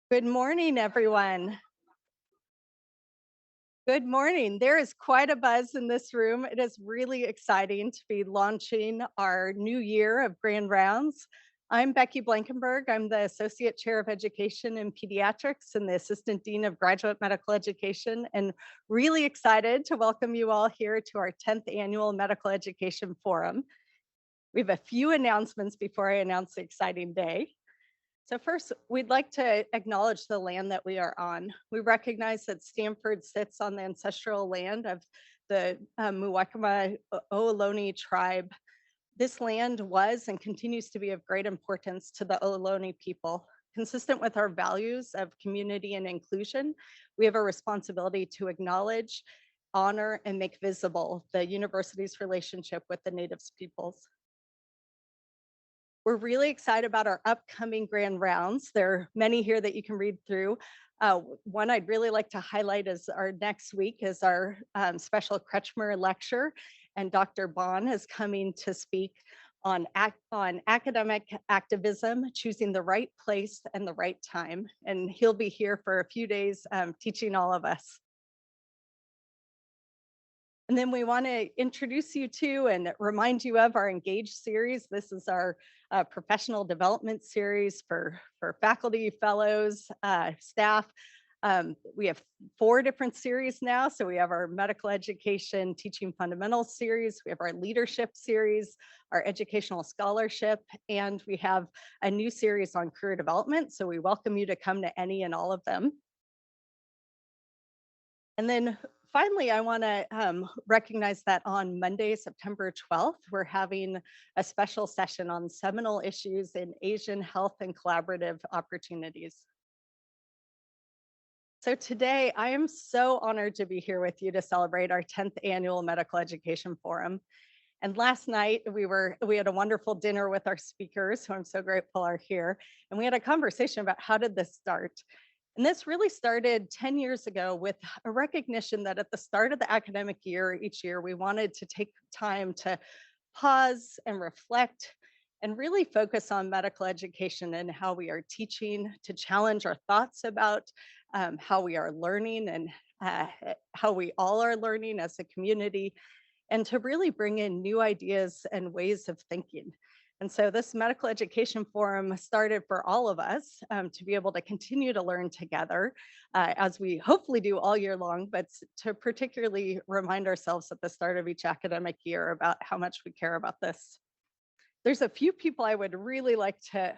Good morning, everyone. Good morning. There is quite a buzz in this room. It is really exciting to be launching our new year of Grand Rounds. I'm Becky Blankenberg. I'm the Associate Chair of Education in Pediatrics and the Assistant Dean of Graduate Medical Education, and really excited to welcome you all here to our 10th Annual Medical Education Forum. We have a few announcements before I announce the exciting day. So first, we'd like to acknowledge the land that we are on. We recognize that Stanford sits on the ancestral land of the Muwekma Ohlone tribe. This land was and continues to be of great importance to the Ohlone people. Consistent with our values of community and inclusion, we have a responsibility to acknowledge, honor, and make visible the university's relationship with the Native peoples. We're really excited about our upcoming grand rounds. There are many here that you can read through. One I'd really like to highlight is our next week is our special Kretschmer lecture, and Dr. Bond is coming to speak on academic activism, choosing the right place and the right time. And he'll be here for a few days teaching all of us. And then we want to introduce you to and remind you of our Engage series. This is our professional development series for faculty, fellows, staff. We have 4 different series now. So we have our medical education teaching fundamentals series, we have our leadership series, our educational scholarship, and we have a new series on career development. So we welcome you to come to any and all of them. And then finally, I want to recognize that on Monday, September 12th, we're having a special session on seminal issues in Asian health and collaborative opportunities. So today, I am so honored to be here with you to celebrate our 10th annual Medical Education Forum. And last night we had a wonderful dinner with our speakers, who I'm so grateful are here. And we had a conversation about how did this start? And this really started 10 years ago with a recognition that at the start of the academic year, each year, we wanted to take time to pause and reflect and really focus on medical education and how we are teaching, to challenge our thoughts about how we are learning and how we all are learning as a community, and to really bring in new ideas and ways of thinking. And so this medical education forum started for all of us to be able to continue to learn together as we hopefully do all year long, but to particularly remind ourselves at the start of each academic year about how much we care about this. There's a few people I would really like to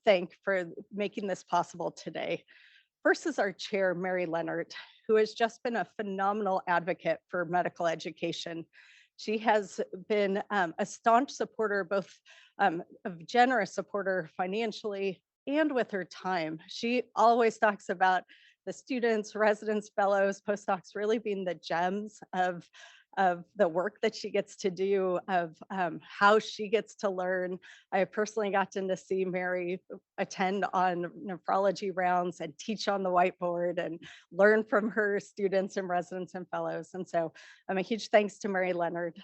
thank for making this possible today. First is our chair, Mary Leonard, who has just been a phenomenal advocate for medical education. She has been a staunch supporter, both a generous supporter financially and with her time. She always talks about the students, residents, fellows, postdocs really being the gems of the work that she gets to do, of how she gets to learn. I personally got to see Mary attend on nephrology rounds and teach on the whiteboard and learn from her students and residents and fellows. And so a huge thanks to Mary Leonard.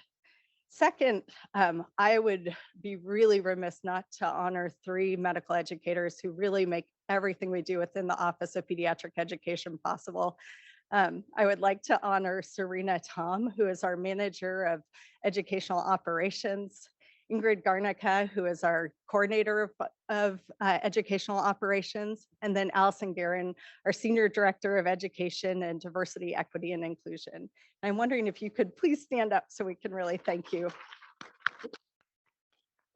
Second, I would be really remiss not to honor 3 medical educators who really make everything we do within the Office of Pediatric Education possible. I would like to honor Serena Tom, who is our Manager of Educational Operations, Ingrid Garnica, who is our Coordinator of Educational Operations, and then Allison Guerin, our Senior Director of Education and Diversity, Equity, and Inclusion. I'm wondering if you could please stand up so we can really thank you.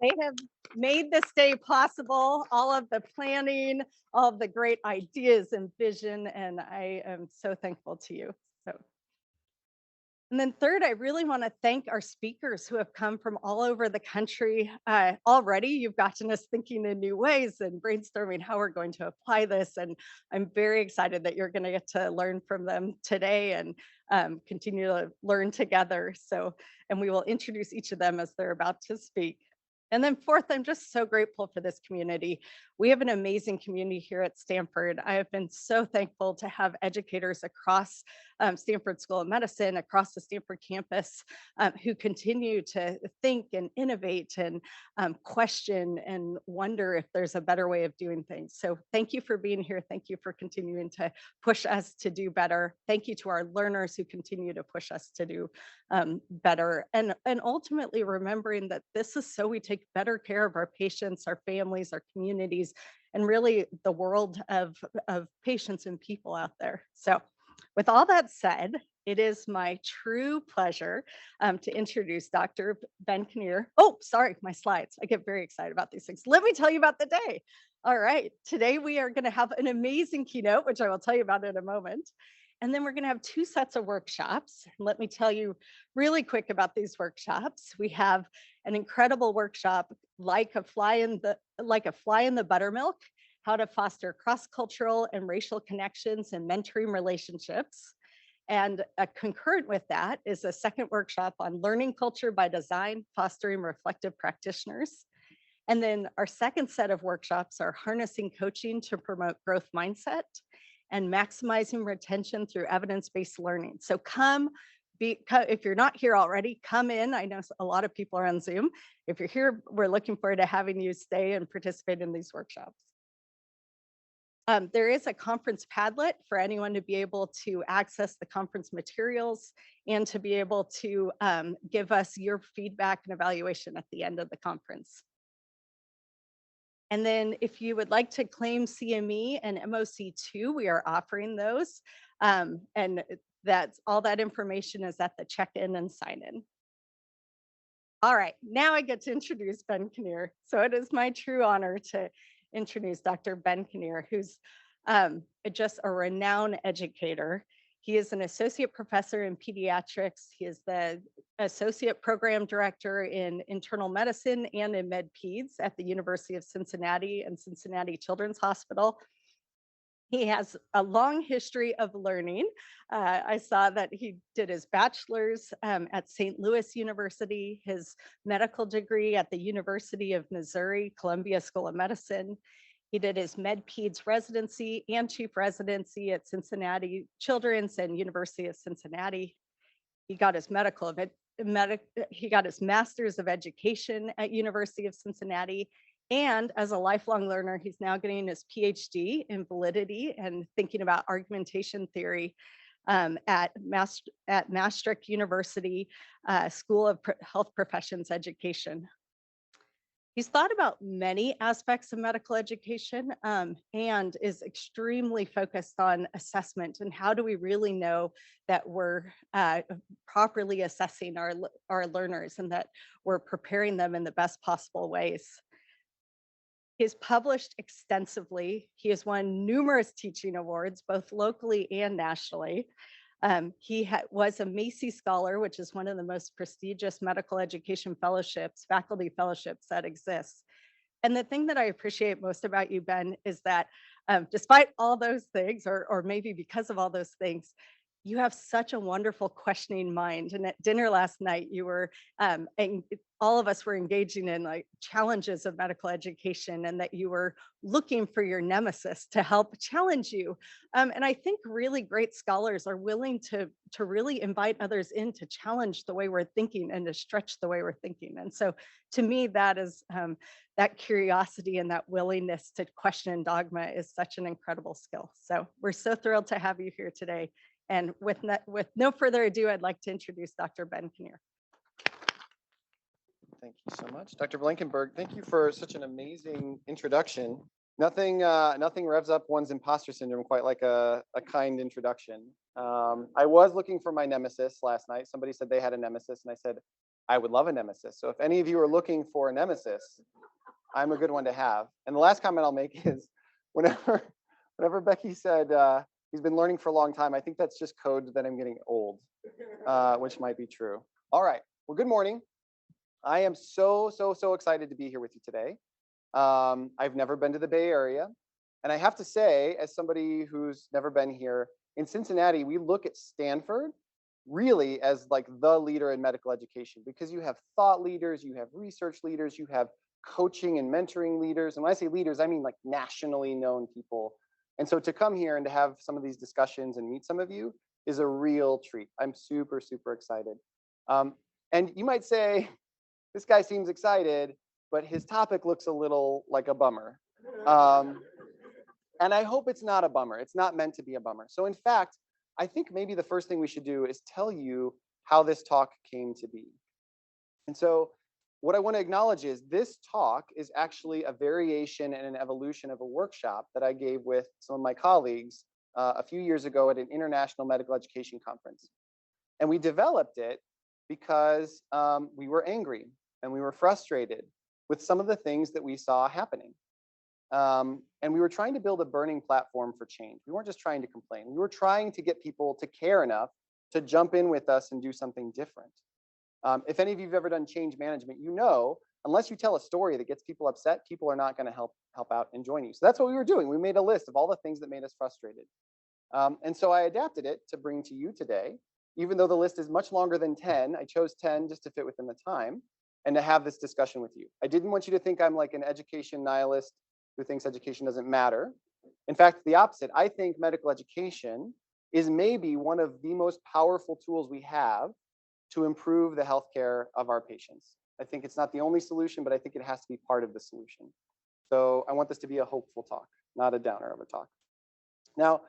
They have made this day possible, all of the planning, all of the great ideas and vision, and I am so thankful to you. So, and then third, I really want to thank our speakers who have come from all over the country. Already, you've gotten us thinking in new ways and brainstorming how we're going to apply this, and I'm very excited that you're going to get to learn from them today and continue to learn together. So, and we will introduce each of them as they're about to speak. And then fourth, I'm just so grateful for this community. We have an amazing community here at Stanford. I have been so thankful to have educators across Stanford School of Medicine, across the Stanford campus, who continue to think and innovate and question and wonder if there's a better way of doing things. So thank you for being here. Thank you for continuing to push us to do better. Thank you to our learners who continue to push us to do better. And ultimately remembering that this is so we take better care of our patients, our families, our communities, and really the world of patients and people out there. So with all that said, it is my true pleasure to introduce Dr. Ben Kinnear. Oh, sorry, my slides. I get very excited about these things. Let me tell you about the day. All right, today we are going to have an amazing keynote, which I will tell you about in a moment. And then we're going to have 2 sets of workshops. And let me tell you really quick about these workshops. We have an incredible workshop like a fly in the buttermilk, how to foster cross-cultural and racial connections and mentoring relationships. And concurrent with that is a second workshop on learning culture by design, fostering reflective practitioners. And then our second set of workshops are harnessing coaching to promote growth mindset and maximizing retention through evidence-based learning. So if you're not here already, come in. I know a lot of people are on Zoom. If you're here, we're looking forward to having you stay and participate in these workshops. There is a conference Padlet for anyone to be able to access the conference materials and to be able to give us your feedback and evaluation at the end of the conference. And then if you would like to claim CME and MOC2, we are offering those. And that's all that information is at the check-in and sign-in. All right, now I get to introduce Ben Kinnear. So it is my true honor to introduce Dr. Ben Kinnear, who's just a renowned educator. He is an associate professor in pediatrics. He is the associate program director in internal medicine and in med peds at the University of Cincinnati and Cincinnati Children's Hospital. He has a long history of learning. I saw that he did his bachelor's at St. Louis University, his medical degree at the University of Missouri, Columbia School of Medicine. He did his med peds residency and chief residency at Cincinnati Children's and University of Cincinnati. He got his he got his master's of education at University of Cincinnati. And as a lifelong learner, he's now getting his PhD in validity and thinking about argumentation theory at Maastricht University School of Health Professions Education. He's thought about many aspects of medical education and is extremely focused on assessment and how do we really know that we're properly assessing our learners and that we're preparing them in the best possible ways. He's published extensively. He has won numerous teaching awards, both locally and nationally. He was a Macy Scholar, which is one of the most prestigious medical education fellowships, faculty fellowships that exists. And the thing that I appreciate most about you, Ben, is that despite all those things, or maybe because of all those things, you have such a wonderful questioning mind. And at dinner last night, you were, and all of us were engaging in like challenges of medical education and that you were looking for your nemesis to help challenge you. And I think really great scholars are willing to really invite others in to challenge the way we're thinking and to stretch the way we're thinking. And so to me, that is that curiosity and that willingness to question dogma is such an incredible skill. So we're so thrilled to have you here today. And with no further ado, I'd like to introduce Dr. Ben Kinnear. Thank you so much. Dr. Blankenberg, thank you for such an amazing introduction. Nothing revs up one's imposter syndrome quite like a kind introduction. I was looking for my nemesis last night. Somebody said they had a nemesis, and I said, I would love a nemesis. So if any of you are looking for a nemesis, I'm a good one to have. And the last comment I'll make is whenever Becky said, he's been learning for a long time, I think that's just code that I'm getting old, which might be true. All right, well, good morning. I am so excited to be here with you today. I've never been to the Bay Area. And I have to say, as somebody who's never been here, in Cincinnati, we look at Stanford really as like the leader in medical education because you have thought leaders, you have research leaders, you have coaching and mentoring leaders. And when I say leaders, I mean like nationally known people. And so to come here and to have some of these discussions and meet some of you is a real treat. I'm super, super excited. And you might say, this guy seems excited, but his topic looks a little like a bummer. And I hope it's not a bummer. It's not meant to be a bummer. So in fact, I think maybe the first thing we should do is tell you how this talk came to be. And so what I want to acknowledge is this talk is actually a variation and an evolution of a workshop that I gave with some of my colleagues a few years ago at an international medical education conference. And we developed it because we were angry and we were frustrated with some of the things that we saw happening. And we were trying to build a burning platform for change. We weren't just trying to complain. We were trying to get people to care enough to jump in with us and do something different. If any of you have ever done change management, you know, unless you tell a story that gets people upset, people are not going to help out and join you. So that's what we were doing. We made a list of all the things that made us frustrated. And so I adapted it to bring to you today. Even though the list is much longer than 10, I chose 10 just to fit within the time and to have this discussion with you. I didn't want you to think I'm like an education nihilist who thinks education doesn't matter. In fact, the opposite. I think medical education is maybe one of the most powerful tools we have to improve the healthcare of our patients. I think it's not the only solution, but I think it has to be part of the solution. So I want this to be a hopeful talk, not a downer of a talk. Now,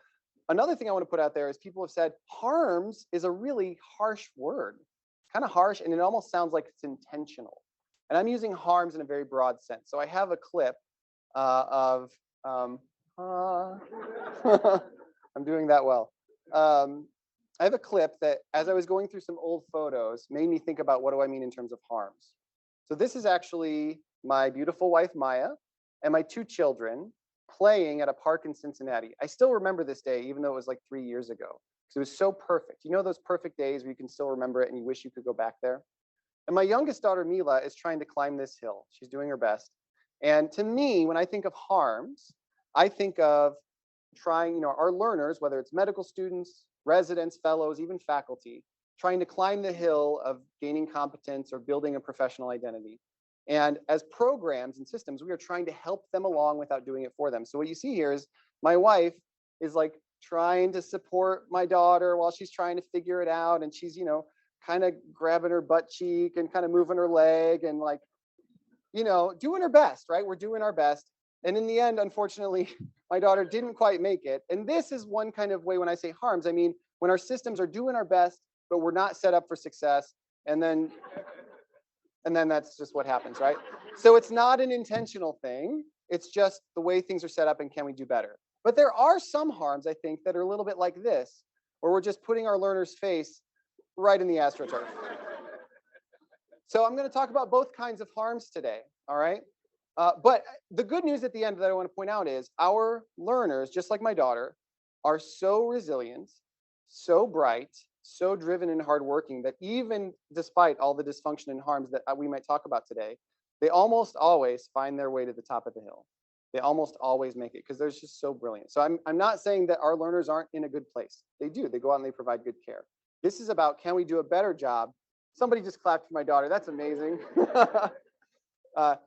another thing I want to put out there is people have said harms is a really harsh word, kind of harsh, and it almost sounds like it's intentional. And I'm using harms in a very broad sense. So I have a clip of, I'm doing that well. I have a clip that, as I was going through some old photos, made me think about what do I mean in terms of harms. So this is actually my beautiful wife, Maya, and my 2 children playing at a park in Cincinnati. I still remember this day, even though it was like 3 years ago, because it was so perfect. You know those perfect days where you can still remember it and you wish you could go back there? And my youngest daughter, Mila, is trying to climb this hill. She's doing her best. And to me, when I think of harms, I think of trying, you know, our learners, whether it's medical students, residents, fellows, even faculty, trying to climb the hill of gaining competence or building a professional identity. And as programs and systems, we are trying to help them along without doing it for them. So what you see here is my wife is like trying to support my daughter while she's trying to figure it out. And she's, you know, kind of grabbing her butt cheek and kind of moving her leg and like, you know, doing her best, right? We're doing our best. And in the end, unfortunately, my daughter didn't quite make it. And this is one kind of way when I say harms, I mean, when our systems are doing our best, but we're not set up for success. And then that's just what happens, right? So it's not an intentional thing. It's just the way things are set up and can we do better? But there are some harms, I think, that are a little bit like this, where we're just putting our learner's face right in the AstroTurf. So I'm going to talk about both kinds of harms today, all right? But the good news at the end that I want to point out is our learners, just like my daughter, are so resilient, so bright, so driven and hardworking that even despite all the dysfunction and harms that we might talk about today, they almost always find their way to the top of the hill. They almost always make it because they're just so brilliant. So I'm not saying that our learners aren't in a good place. They do. They go out and they provide good care. This is about, can we do a better job? Somebody just clapped for my daughter. That's amazing.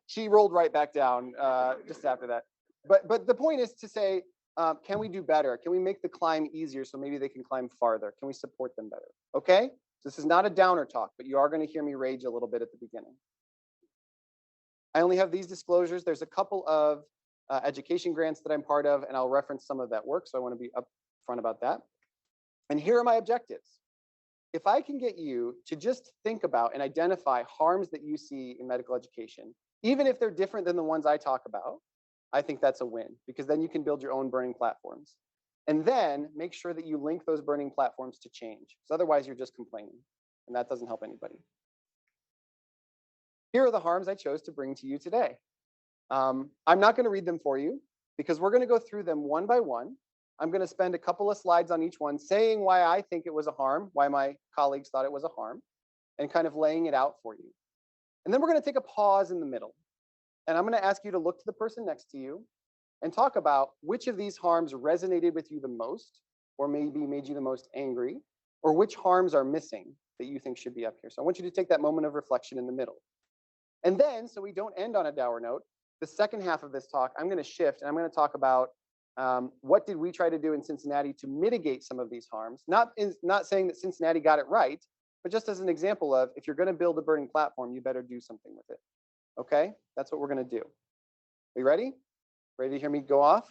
She rolled right back down just after that. But the point is to say, can we do better? Can we make the climb easier so maybe they can climb farther? Can we support them better? Okay? So this is not a downer talk, but you are going to hear me rage a little bit at the beginning. I only have these disclosures. There's a couple of education grants that I'm part of, and I'll reference some of that work, so I want to be upfront about that. And here are my objectives. If I can get you to just think about and identify harms that you see in medical education, even if they're different than the ones I talk about, I think that's a win, because then you can build your own burning platforms. And then make sure that you link those burning platforms to change, because otherwise you're just complaining, and that doesn't help anybody. Here are the harms I chose to bring to you today. I'm not going to read them for you, because we're going to go through them one by one. I'm going to spend a couple of slides on each one saying why I think it was a harm, why my colleagues thought it was a harm, and kind of laying it out for you. And then we're going to take a pause in the middle. And I'm going to ask you to look to the person next to you and talk about which of these harms resonated with you the most, or maybe made you the most angry, or which harms are missing that you think should be up here. So I want you to take that moment of reflection in the middle. And then, so we don't end on a dour note, the second half of this talk, I'm going to shift and I'm going to talk about what did we try to do in Cincinnati to mitigate some of these harms? Not saying that Cincinnati got it right, but just as an example of, if you're going to build a burning platform, you better do something with it. Okay, that's what we're going to do. Are you ready? Ready to hear me go off?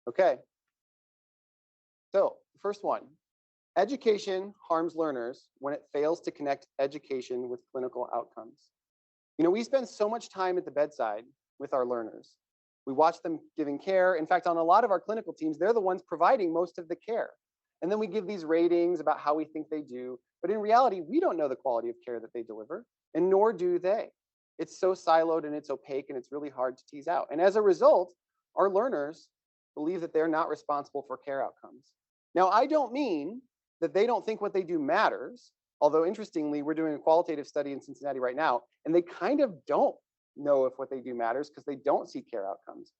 Okay. So first one, education harms learners when it fails to connect education with clinical outcomes. You know, we spend so much time at the bedside with our learners. We watch them giving care. In fact, on a lot of our clinical teams, they're the ones providing most of the care. And then we give these ratings about how we think they do. But in reality, we don't know the quality of care that they deliver, and nor do they. It's so siloed and it's opaque and it's really hard to tease out. And as a result, our learners believe that they're not responsible for care outcomes. Now, I don't mean that they don't think what they do matters. Although interestingly, we're doing a qualitative study in Cincinnati right now, and they kind of don't know if what they do matters because they don't see care outcomes.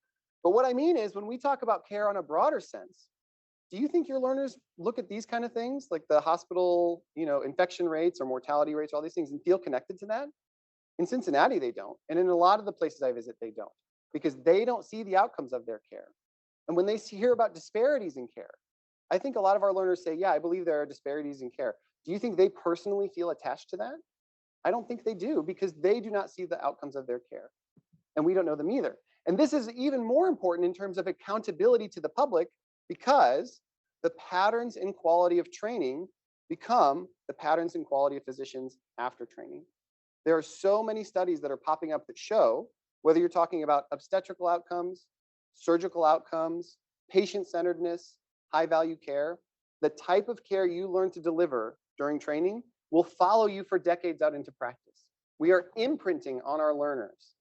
But what I mean is, when we talk about care on a broader sense, do you think your learners look at these kind of things, like the hospital, infection rates or mortality rates, all these things, and feel connected to that? In Cincinnati, they don't. And in a lot of the places I visit, they don't, because they don't see the outcomes of their care. And when they hear about disparities in care, I think a lot of our learners say, yeah, I believe there are disparities in care. Do you think they personally feel attached to that? I don't think they do, because they do not see the outcomes of their care. And we don't know them either. And this is even more important in terms of accountability to the public, because the patterns and quality of training become the patterns and quality of physicians after training. There are so many studies that are popping up that show, whether you're talking about obstetrical outcomes, surgical outcomes, patient-centeredness, high-value care, the type of care you learn to deliver during training will follow you for decades out into practice. We are imprinting on our learners.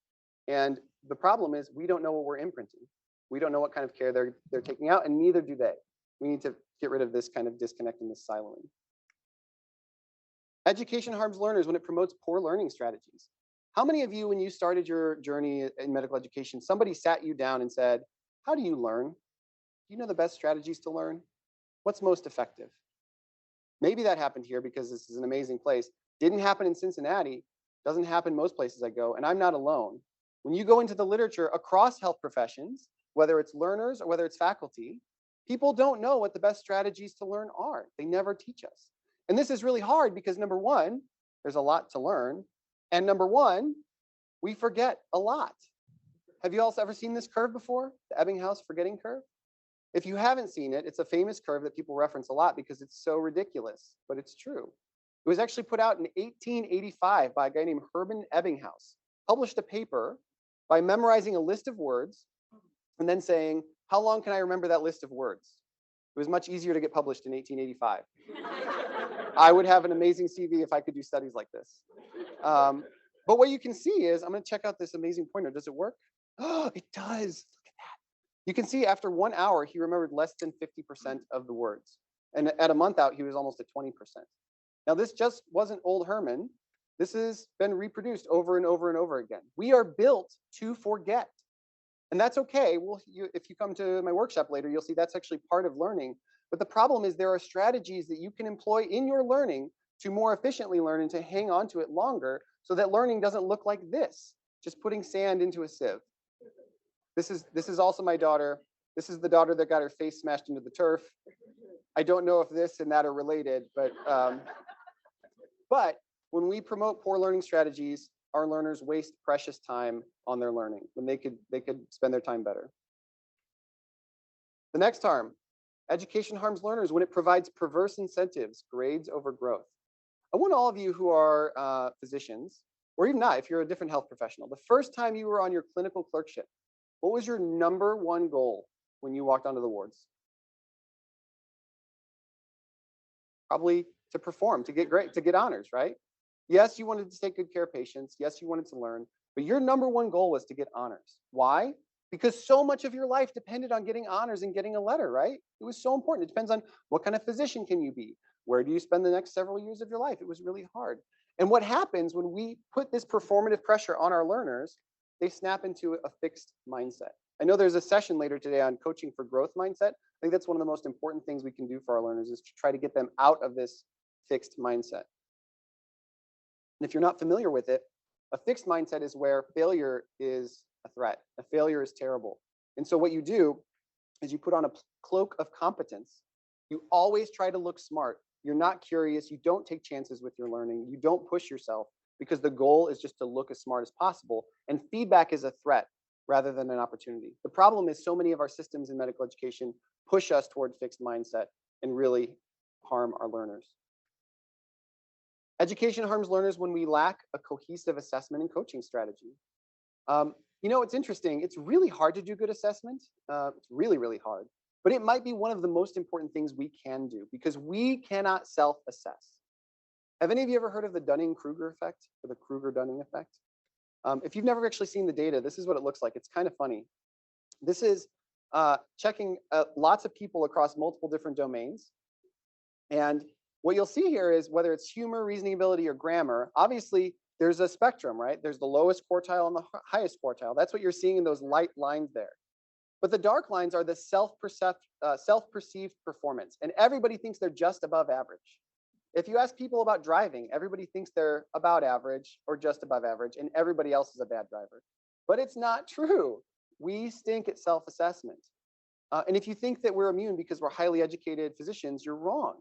And the problem is, we don't know what we're imprinting. We don't know what kind of care they're taking out, and neither do they. We need to get rid of this kind of disconnect and this siloing. Education harms learners when it promotes poor learning strategies. How many of you, when you started your journey in medical education, somebody sat you down and said, how do you learn? Do you know the best strategies to learn? What's most effective? Maybe that happened here because this is an amazing place. Didn't happen in Cincinnati. Doesn't happen most places I go, and I'm not alone. When you go into the literature across health professions, whether it's learners or whether it's faculty, people don't know what the best strategies to learn are. They never teach us. And this is really hard because, number one, there's a lot to learn. And number one, we forget a lot. Have you all ever seen this curve before? The Ebbinghaus forgetting curve? If you haven't seen it, it's a famous curve that people reference a lot because it's so ridiculous, but it's true. It was actually put out in 1885 by a guy named Hermann Ebbinghaus. Published a paper by memorizing a list of words and then saying, how long can I remember that list of words? It was much easier to get published in 1885. I would have an amazing CV if I could do studies like this. But what you can see is, I'm going to check out this amazing pointer. Does it work? Oh, it does. Look at that. You can see after 1 hour, he remembered less than 50% of the words. And at a month out, he was almost at 20%. Now, this just wasn't old Herman. This has been reproduced over and over and over again. We are built to forget. And that's okay. Well, if you come to my workshop later, you'll see that's actually part of learning. But the problem is, there are strategies that you can employ in your learning to more efficiently learn and to hang on to it longer, so that learning doesn't look like this, just putting sand into a sieve. This is also my daughter. This is the daughter that got her face smashed into the turf. I don't know if this and that are related, but when we promote poor learning strategies, our learners waste precious time on their learning when they could spend their time better. The next harm, education harms learners when it provides perverse incentives, grades over growth. I want all of you who are physicians, or even not, if you're a different health professional, the first time you were on your clinical clerkship, what was your number one goal when you walked onto the wards? Probably to perform, to get great, to get honors, right? Yes, you wanted to take good care of patients. Yes, you wanted to learn, but your number one goal was to get honors. Why? Because so much of your life depended on getting honors and getting a letter, right? It was so important. It depends on what kind of physician can you be? Where do you spend the next several years of your life? It was really hard. And what happens when we put this performative pressure on our learners, they snap into a fixed mindset. I know there's a session later today on coaching for growth mindset. I think that's one of the most important things we can do for our learners, is to try to get them out of this fixed mindset. And if you're not familiar with it, A fixed mindset is where failure is a threat. A failure is terrible. And so what you do is you put on a cloak of competence. You always try to look smart. You're not curious. You don't take chances with your learning. You don't push yourself because the goal is just to look as smart as possible. And feedback is a threat rather than an opportunity. The problem is so many of our systems in medical education push us toward fixed mindset and really harm our learners. Education harms learners when we lack a cohesive assessment and coaching strategy. It's interesting. It's really hard to do good assessment. It's really, really hard. But it might be one of the most important things we can do because we cannot self-assess. Have any of you ever heard of the Dunning-Kruger effect or the Kruger-Dunning effect? If you've never actually seen the data, this is what it looks like. It's kind of funny. This is checking lots of people across multiple different domains. And what you'll see here is whether it's humor, reasoning ability, or grammar, obviously there's a spectrum, right? There's the lowest quartile and the highest quartile. That's what you're seeing in those light lines there. But the dark lines are the self-perceived performance. And everybody thinks they're just above average. If you ask people about driving, everybody thinks they're about average or just above average, and everybody else is a bad driver. But it's not true. We stink at self-assessment. And if you think that we're immune because we're highly educated physicians, you're wrong.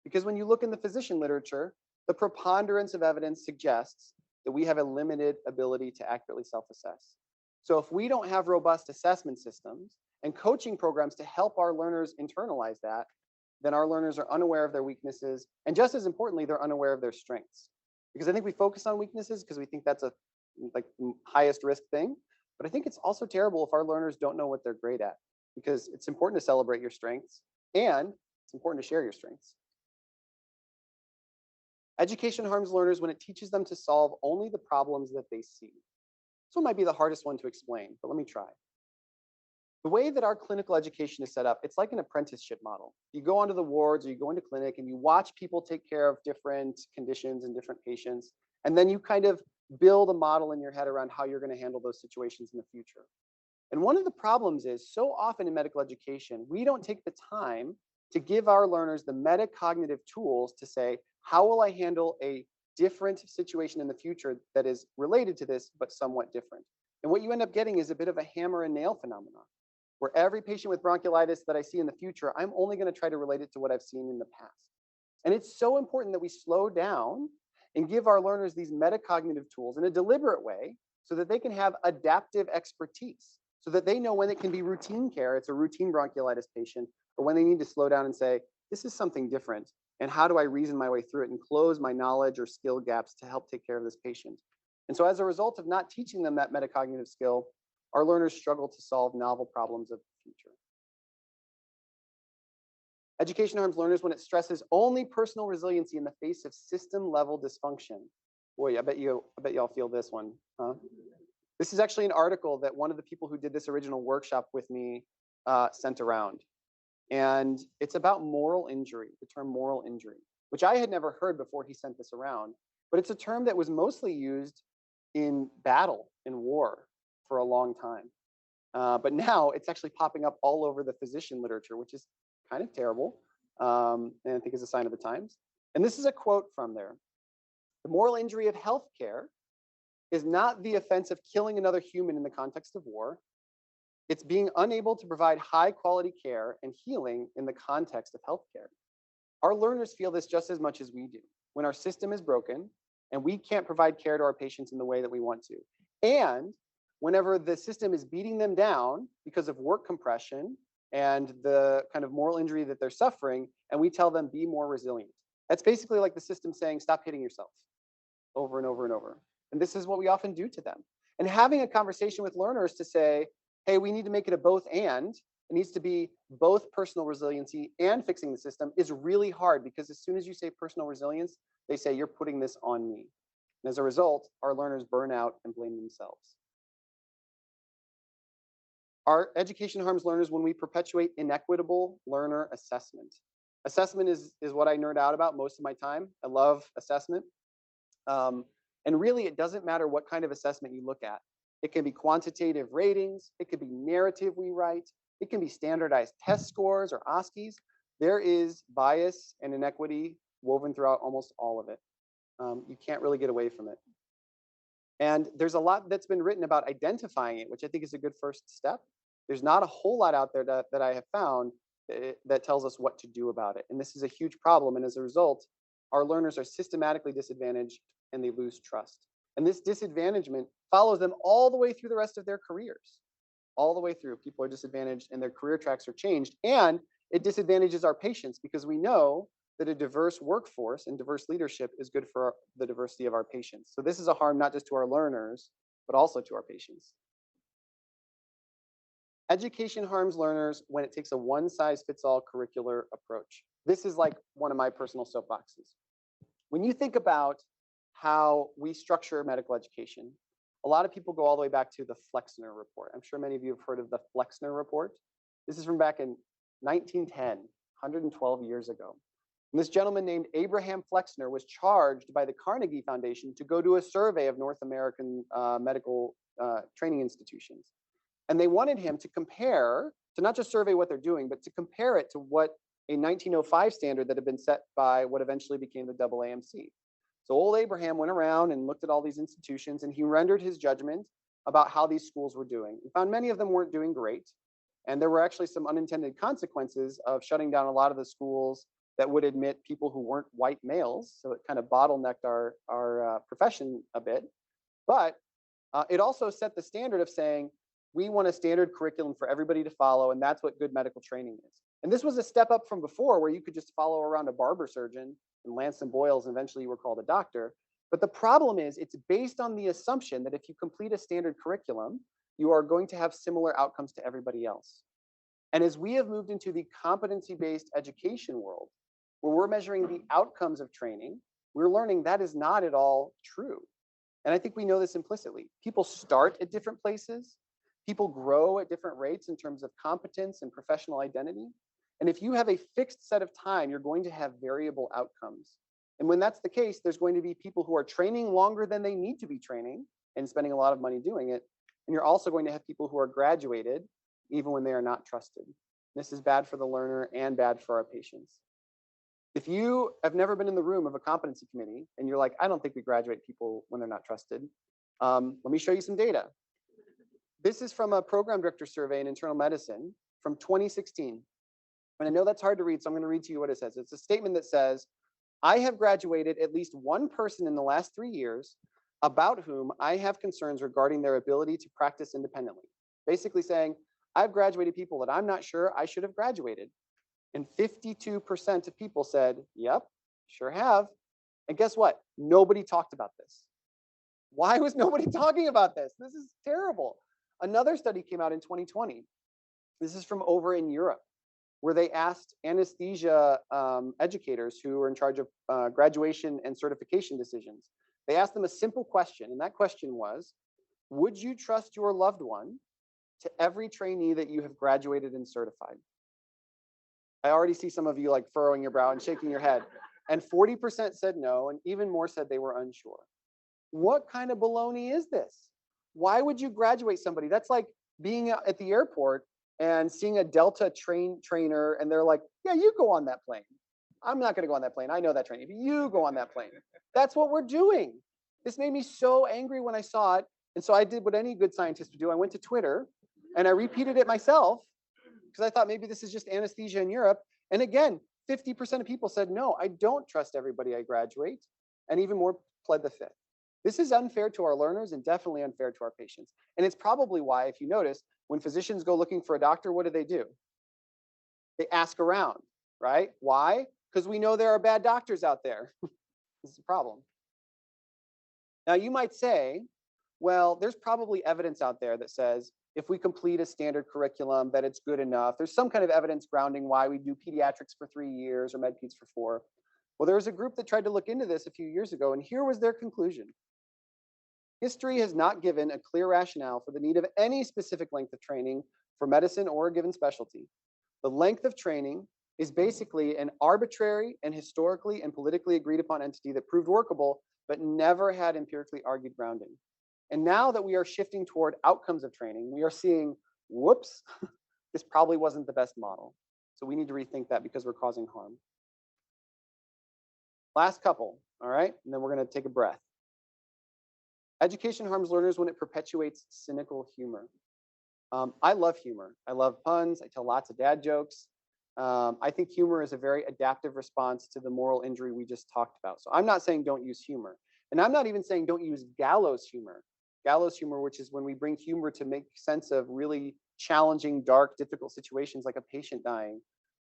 Because when you look in the physician literature, the preponderance of evidence suggests that we have a limited ability to accurately self-assess. So if we don't have robust assessment systems and coaching programs to help our learners internalize that, then our learners are unaware of their weaknesses. And just as importantly, they're unaware of their strengths. Because I think we focus on weaknesses because we think that's a highest risk thing. But I think it's also terrible if our learners don't know what they're great at, because it's important to celebrate your strengths and it's important to share your strengths. Education harms learners when it teaches them to solve only the problems that they see. This one might be the hardest one to explain, but let me try. The way that our clinical education is set up, it's like an apprenticeship model. You go onto the wards or you go into clinic and you watch people take care of different conditions and different patients, and then you kind of build a model in your head around how you're going to handle those situations in the future. And one of the problems is so often in medical education, we don't take the time to give our learners the metacognitive tools to say, how will I handle a different situation in the future that is related to this, but somewhat different? And what you end up getting is a bit of a hammer and nail phenomenon, where every patient with bronchiolitis that I see in the future, I'm only going to try to relate it to what I've seen in the past. And it's so important that we slow down and give our learners these metacognitive tools in a deliberate way so that they can have adaptive expertise, so that they know when it can be routine care, it's a routine bronchiolitis patient, or when they need to slow down and say, this is something different, and how do I reason my way through it and close my knowledge or skill gaps to help take care of this patient? And so as a result of not teaching them that metacognitive skill, our learners struggle to solve novel problems of the future. Education harms learners when it stresses only personal resiliency in the face of system-level dysfunction. Boy, I bet y'all feel this one, huh? This is actually an article that one of the people who did this original workshop with me sent around. And it's about moral injury, the term moral injury, which I had never heard before he sent this around. But it's a term that was mostly used in battle, in war, for a long time. But now it's actually popping up all over the physician literature, which is kind of terrible, and I think is a sign of the times. And this is a quote from there. The moral injury of healthcare is not the offense of killing another human in the context of war. It's being unable to provide high quality care and healing in the context of healthcare. Our learners feel this just as much as we do. When our system is broken and we can't provide care to our patients in the way that we want to, and whenever the system is beating them down because of work compression and the kind of moral injury that they're suffering, and we tell them, be more resilient. That's basically like the system saying, stop hitting yourself over and over and over. And this is what we often do to them. And having a conversation with learners to say, hey, we need to make it a both and, it needs to be both personal resiliency and fixing the system, is really hard, because as soon as you say personal resilience, they say, you're putting this on me. And as a result, our learners burn out and blame themselves. Our education harms learners when we perpetuate inequitable learner assessment. Assessment is what I nerd out about most of my time. I love assessment. And really, it doesn't matter what kind of assessment you look at. It can be quantitative ratings. It could be narrative we write. It can be standardized test scores or OSCEs. There is bias and inequity woven throughout almost all of it. You can't really get away from it. And there's a lot that's been written about identifying it, which I think is a good first step. There's not a whole lot out there that I have found that tells us what to do about it. And this is a huge problem. And as a result, our learners are systematically disadvantaged and they lose trust. And this disadvantagement follows them all the way through the rest of their careers. All the way through, people are disadvantaged and their career tracks are changed. And it disadvantages our patients because we know that a diverse workforce and diverse leadership is good for the diversity of our patients. So this is a harm not just to our learners, but also to our patients. Education harms learners when it takes a one-size-fits-all curricular approach. This is like one of my personal soapboxes. When you think about how we structure medical education, a lot of people go all the way back to the Flexner report. I'm sure many of you have heard of the Flexner report. This is from back in 1910, 112 years ago. And this gentleman named Abraham Flexner was charged by the Carnegie Foundation to go do a survey of North American medical training institutions. And they wanted him to compare, to not just survey what they're doing, but to compare it to what a 1905 standard that had been set by what eventually became the AAMC. So old Abraham went around and looked at all these institutions and he rendered his judgment about how these schools were doing. He found many of them weren't doing great. And there were actually some unintended consequences of shutting down a lot of the schools that would admit people who weren't white males. So it kind of bottlenecked our profession a bit. But it also set the standard of saying, we want a standard curriculum for everybody to follow, and that's what good medical training is. And this was a step up from before where you could just follow around a barber surgeon and lance some boils, and eventually you were called a doctor. But the problem is it's based on the assumption that if you complete a standard curriculum, you are going to have similar outcomes to everybody else. And as we have moved into the competency-based education world, where we're measuring the outcomes of training, we're learning that is not at all true. And I think we know this implicitly. People start at different places. People grow at different rates in terms of competence and professional identity. And if you have a fixed set of time, you're going to have variable outcomes. And when that's the case, there's going to be people who are training longer than they need to be training and spending a lot of money doing it. And you're also going to have people who are graduated even when they are not trusted. This is bad for the learner and bad for our patients. If you have never been in the room of a competency committee and you're like, I don't think we graduate people when they're not trusted, let me show you some data. This is from a program director survey in internal medicine from 2016. And I know that's hard to read, so I'm going to read to you what it says. It's a statement that says, I have graduated at least one person in the last 3 years about whom I have concerns regarding their ability to practice independently. Basically saying, I've graduated people that I'm not sure I should have graduated. And 52% of people said, yep, sure have. And guess what? Nobody talked about this. Why was nobody talking about this? This is terrible. Another study came out in 2020. This is from over in Europe, where they asked anesthesia educators who were in charge of graduation and certification decisions. They asked them a simple question, and that question was, would you trust your loved one to every trainee that you have graduated and certified? I already see some of you like furrowing your brow and shaking your head. And 40% said no, and even more said they were unsure. What kind of baloney is this? Why would you graduate somebody? That's like being at the airport and seeing a Delta trainer, and they're like, yeah, you go on that plane. I'm not going to go on that plane. I know that train. But you go on that plane. That's what we're doing. This made me so angry when I saw it. And so I did what any good scientist would do. I went to Twitter and I repeated it myself because I thought maybe this is just anesthesia in Europe. And again, 50% of people said, no, I don't trust everybody I graduate. And even more pled the fifth. This is unfair to our learners and definitely unfair to our patients. And it's probably why, if you notice, when physicians go looking for a doctor, what do? They ask around, right? Why? Because we know there are bad doctors out there. This is a problem. Now, you might say, well, there's probably evidence out there that says if we complete a standard curriculum, that it's good enough. There's some kind of evidence grounding why we do pediatrics for 3 years or med peds for 4. Well, there was a group that tried to look into this a few years ago, and here was their conclusion. History has not given a clear rationale for the need of any specific length of training for medicine or a given specialty. The length of training is basically an arbitrary and historically and politically agreed upon entity that proved workable, but never had empirically argued grounding. And now that we are shifting toward outcomes of training, we are seeing, whoops, this probably wasn't the best model. So we need to rethink that because we're causing harm. Last couple, all right? And then we're going to take a breath. Education harms learners when it perpetuates cynical humor. I love humor. I love puns. I tell lots of dad jokes. I think humor is a very adaptive response to the moral injury we just talked about. So I'm not saying don't use humor. And I'm not even saying don't use gallows humor. Gallows humor, which is when we bring humor to make sense of really challenging, dark, difficult situations like a patient dying.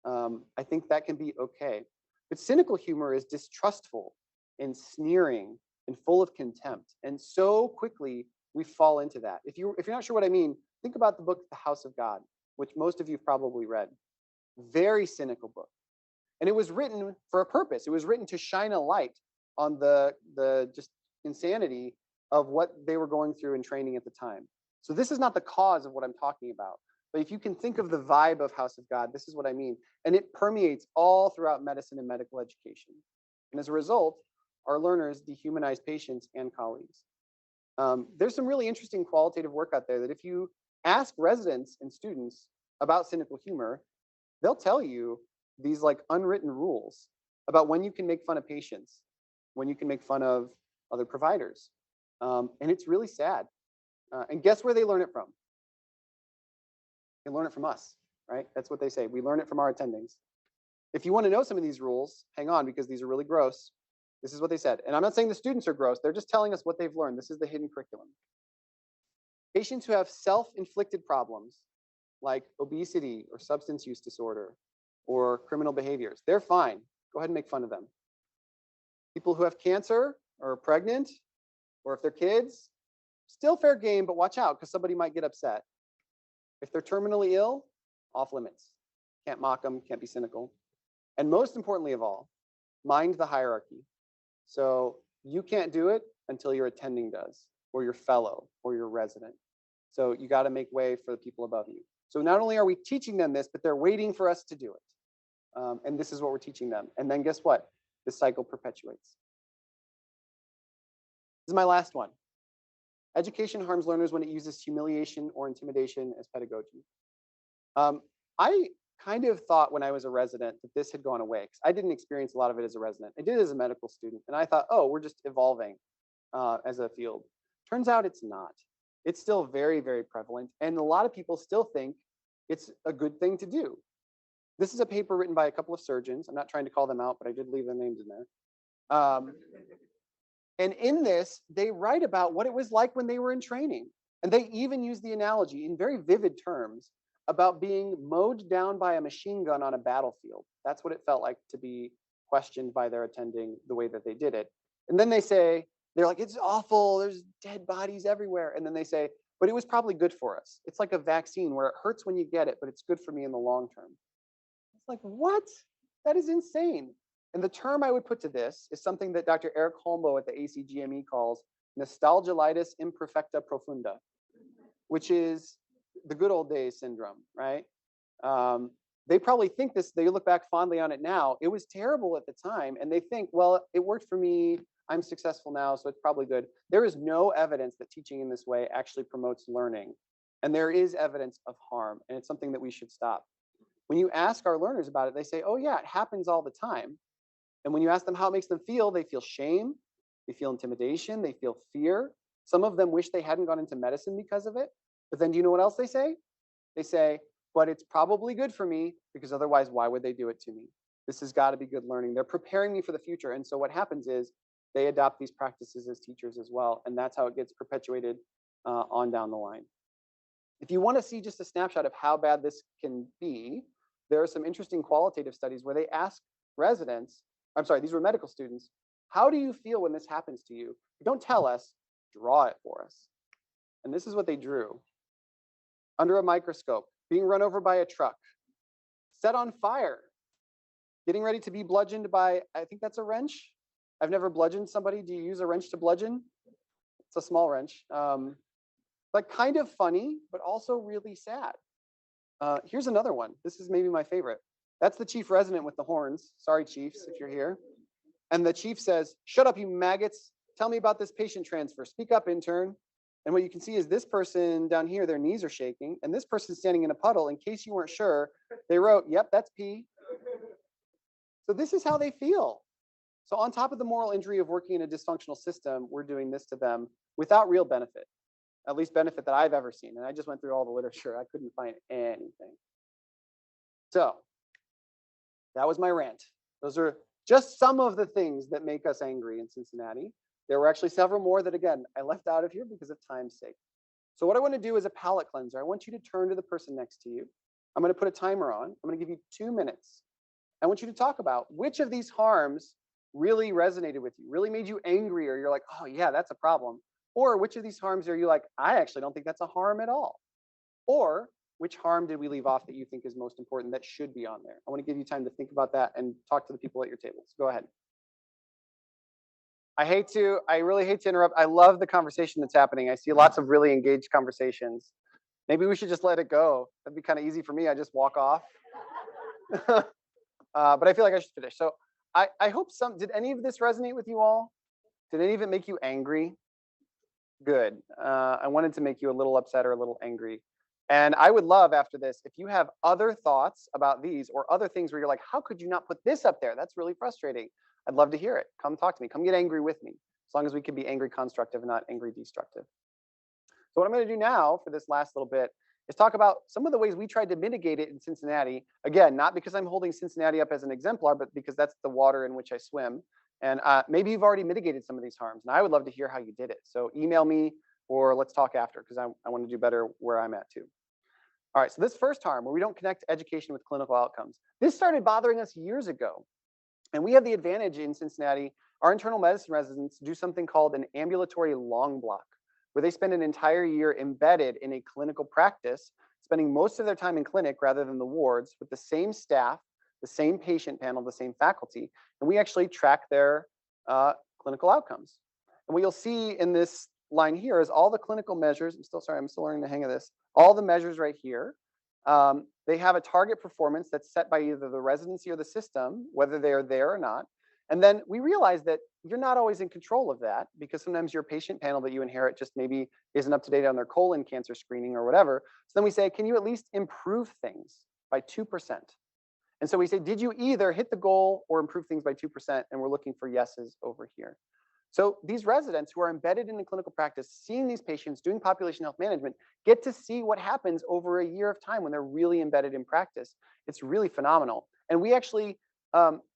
I think that can be okay. But cynical humor is distrustful and sneering and full of contempt. And so quickly we fall into that. If you're not sure what I mean, think about the book The House of God, which most of you have probably read. Very cynical book. And it was written for a purpose. It was written to shine a light on the just insanity of what they were going through in training at the time. So this is not the cause of what I'm talking about. But if you can think of the vibe of House of God, this is what I mean. And it permeates all throughout medicine and medical education. And as a result, our learners dehumanize patients and colleagues. There's some really interesting qualitative work out there that if you ask residents and students about cynical humor, they'll tell you these like unwritten rules about when you can make fun of patients, when you can make fun of other providers. And it's really sad. And guess where they learn it from? They learn it from us, right? That's what they say. We learn it from our attendings. If you want to know some of these rules, hang on, because these are really gross. This is what they said. And I'm not saying the students are gross. They're just telling us what they've learned. This is the hidden curriculum. Patients who have self-inflicted problems like obesity or substance use disorder or criminal behaviors, they're fine. Go ahead and make fun of them. People who have cancer or are pregnant, or if they're kids, still fair game, but watch out because somebody might get upset. If they're terminally ill, off limits. Can't mock them, can't be cynical. And most importantly of all, mind the hierarchy. So you can't do it until your attending does, or your fellow, or your resident. So you got to make way for the people above you. So not only are we teaching them this, but they're waiting for us to do it. And this is what we're teaching them. And then guess what? The cycle perpetuates. This is my last one. Education harms learners when it uses humiliation or intimidation as pedagogy. I kind of thought when I was a resident that this had gone away, because I didn't experience a lot of it as a resident. I did as a medical student. And I thought, oh, we're just evolving as a field. Turns out it's not. It's still very, very prevalent. And a lot of people still think it's a good thing to do. This is a paper written by a couple of surgeons. I'm not trying to call them out, but I did leave their names in there. And in this, they write about what it was like when they were in training. And they even use the analogy in very vivid terms about being mowed down by a machine gun on a battlefield. That's what it felt like to be questioned by their attending the way that they did it. And then they say, they're like, it's awful. There's dead bodies everywhere. And then they say, but it was probably good for us. It's like a vaccine where it hurts when you get it, but it's good for me in the long term. It's like, what? That is insane. And the term I would put to this is something that Dr. Eric Holmbo at the ACGME calls nostalgiitis imperfecta profunda, which is the good old days syndrome, right? They probably think this, they look back fondly on it now. It was terrible at the time. And they think, well, it worked for me. I'm successful now, so it's probably good. There is no evidence that teaching in this way actually promotes learning. And there is evidence of harm, and it's something that we should stop. When you ask our learners about it, they say, oh yeah, it happens all the time. And when you ask them how it makes them feel, they feel shame, they feel intimidation, they feel fear. Some of them wish they hadn't gone into medicine because of it. But then do you know what else they say? They say, but it's probably good for me because otherwise, why would they do it to me? This has got to be good learning. They're preparing me for the future. And so what happens is they adopt these practices as teachers as well. And that's how it gets perpetuated on down the line. If you want to see just a snapshot of how bad this can be, there are some interesting qualitative studies where they ask residents, I'm sorry, these were medical students, how do you feel when this happens to you? Don't tell us, draw it for us. And this is what they drew. Under a microscope, being run over by a truck, set on fire, getting ready to be bludgeoned by, I think that's a wrench. I've never bludgeoned somebody. Do you use a wrench to bludgeon? It's a small wrench. But kind of funny, but also really sad. Here's another one. This is maybe my favorite. That's the chief resident with the horns. Sorry, chiefs, if you're here. And the chief says, shut up, you maggots. Tell me about this patient transfer. Speak up, intern. And what you can see is this person down here, their knees are shaking. And this person's standing in a puddle. In case you weren't sure, they wrote, yep, that's pee. So this is how they feel. So on top of the moral injury of working in a dysfunctional system, we're doing this to them. without real benefit, at least benefit that I've ever seen. And I just went through all the literature. I couldn't find anything. So that was my rant. Those are just some of the things that make us angry in Cincinnati. There were actually several more that, again, I left out of here because of time's sake. So what I want to do is a palate cleanser. I want you to turn to the person next to you. I'm going to put a timer on. I'm going to give you 2 minutes. I want you to talk about which of these harms really resonated with you, really made you angry, or you're like, oh yeah, that's a problem. Or which of these harms are you like, I actually don't think that's a harm at all. Or which harm did we leave off that you think is most important that should be on there? I want to give you time to think about that and talk to the people at your tables. Go ahead. I really hate to interrupt. I love the conversation that's happening. I see lots of really engaged conversations. Maybe we should just let it go. That'd be kind of easy for me. I just walk off. But I feel like I should finish. So I hope did any of this resonate with you all? Did any of it make you angry? Good. I wanted to make you a little upset or a little angry. And I would love after this, if you have other thoughts about these or other things where you're like, how could you not put this up there? That's really frustrating. I'd love to hear it. Come talk to me. Come get angry with me. As long as we can be angry constructive and not angry destructive. So what I'm going to do now for this last little bit is talk about some of the ways we tried to mitigate it in Cincinnati. Again, not because I'm holding Cincinnati up as an exemplar, but because that's the water in which I swim. And maybe you've already mitigated some of these harms. And I would love to hear how you did it. So email me or let's talk after, because I want to do better where I'm at too. All right, so this first harm, where we don't connect education with clinical outcomes. This started bothering us years ago. And we have the advantage in Cincinnati, our internal medicine residents do something called an ambulatory long block, where they spend an entire year embedded in a clinical practice, spending most of their time in clinic rather than the wards with the same staff, the same patient panel, the same faculty. And we actually track their clinical outcomes. And what you'll see in this line here is all the clinical measures. I'm still learning the hang of this. All the measures right here. They have a target performance that's set by either the residency or the system, whether they are there or not. And then we realize that you're not always in control of that, because sometimes your patient panel that you inherit just maybe isn't up to date on their colon cancer screening or whatever. So then we say, can you at least improve things by 2%? And so we say, did you either hit the goal or improve things by 2%? And we're looking for yeses over here. So these residents who are embedded in the clinical practice, seeing these patients, doing population health management, get to see what happens over a year of time when they're really embedded in practice. It's really phenomenal. And we actually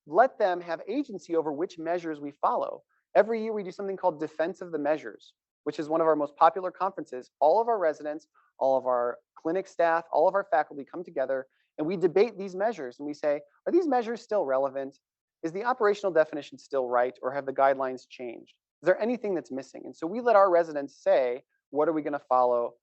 let them have agency over which measures we follow. Every year we do something called Defense of the Measures, which is one of our most popular conferences. All of our residents, all of our clinic staff, all of our faculty come together and we debate these measures and we say, are these measures still relevant? Is the operational definition still right, or have the guidelines changed? Is there anything that's missing? And so we let our residents say, what are we going to follow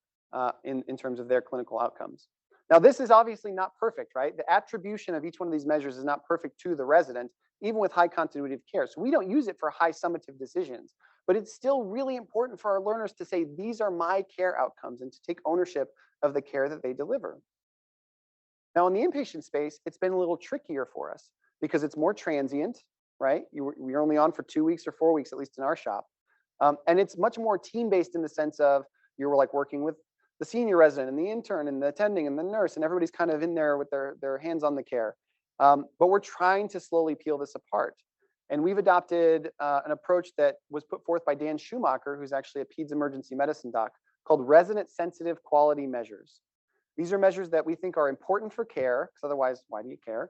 in terms of their clinical outcomes? Now, this is obviously not perfect, right? The attribution of each one of these measures is not perfect to the resident, even with high continuity of care. So we don't use it for high summative decisions, but it's still really important for our learners to say, these are my care outcomes, and to take ownership of the care that they deliver. Now, in the inpatient space, it's been a little trickier for us because it's more transient, right? You're only on for 2 weeks or 4 weeks, at least in our shop. And it's much more team-based in the sense of you're like working with the senior resident and the intern and the attending and the nurse, and everybody's kind of in there with their hands on the care. But we're trying to slowly peel this apart. And we've adopted an approach that was put forth by Dan Schumacher, who's actually a peds emergency medicine doc, called resident sensitive quality measures. These are measures that we think are important for care, because otherwise, why do you care?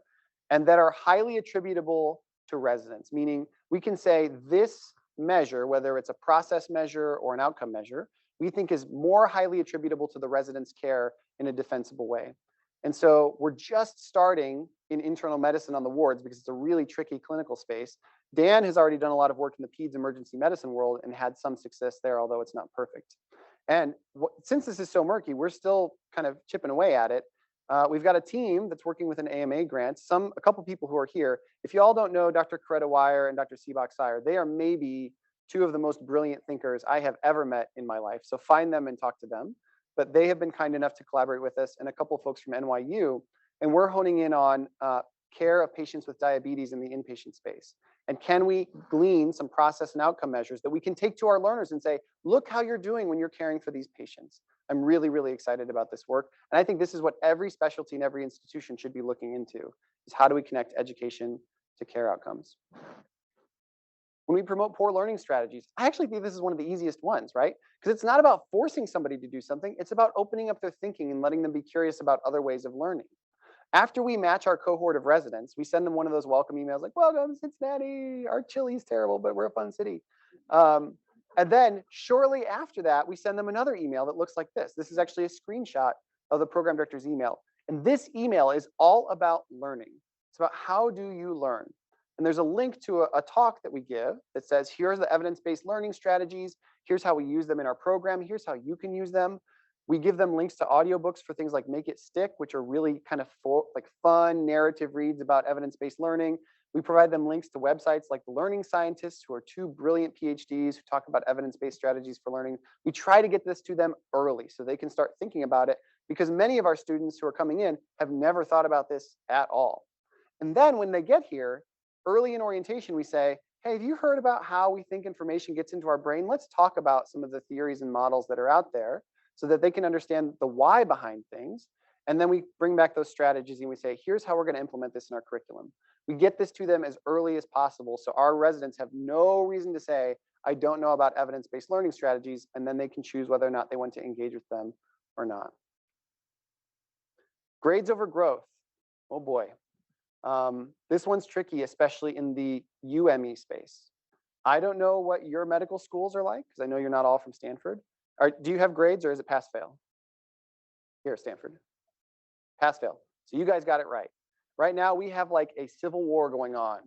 And that are highly attributable to residents, meaning we can say this measure, whether it's a process measure or an outcome measure, we think is more highly attributable to the resident's care in a defensible way. And so we're just starting in internal medicine on the wards because it's a really tricky clinical space. Dan has already done a lot of work in the peds emergency medicine world and had some success there, although it's not perfect. And since this is so murky, we're still kind of chipping away at it. We've got a team that's working with an AMA grant, a couple people who are here. If you all don't know Dr. Coretta Wire and Dr. Seebach Sire, they are maybe two of the most brilliant thinkers I have ever met in my life. So find them and talk to them. But they have been kind enough to collaborate with us, and a couple of folks from NYU. And we're honing in on care of patients with diabetes in the inpatient space. And can we glean some process and outcome measures that we can take to our learners and say, look how you're doing when you're caring for these patients. I'm really, really excited about this work. And I think this is what every specialty and every institution should be looking into, is how do we connect education to care outcomes. When we promote poor learning strategies, I actually think this is one of the easiest ones, right? Because it's not about forcing somebody to do something. It's about opening up their thinking and letting them be curious about other ways of learning. After we match our cohort of residents, we send them one of those welcome emails like, welcome to Cincinnati, our chili's terrible, but we're a fun city. And then shortly after that, we send them another email that looks like this. This is actually a screenshot of the program director's email. And this email is all about learning. It's about how do you learn? And there's a link to a talk that we give that says, here's the evidence-based learning strategies. Here's how we use them in our program. Here's how you can use them. We give them links to audiobooks for things like Make It Stick, which are really kind of like fun narrative reads about evidence-based learning. We provide them links to websites like The Learning Scientists, who are two brilliant PhDs who talk about evidence-based strategies for learning. We try to get this to them early so they can start thinking about it, because many of our students who are coming in have never thought about this at all. And then when they get here, early in orientation, we say, hey, have you heard about how we think information gets into our brain? Let's talk about some of the theories and models that are out there so that they can understand the why behind things. And then we bring back those strategies and we say, here's how we're going to implement this in our curriculum. We get this to them as early as possible so our residents have no reason to say, I don't know about evidence-based learning strategies, and then they can choose whether or not they want to engage with them or not. Grades over growth. Oh boy. This one's tricky, especially in the UME space. I don't know what your medical schools are like, because I know you're not all from Stanford. Do you have grades, or is it pass-fail? Here at Stanford. Pass-fail. So you guys got it right. Right now, we have like a civil war going on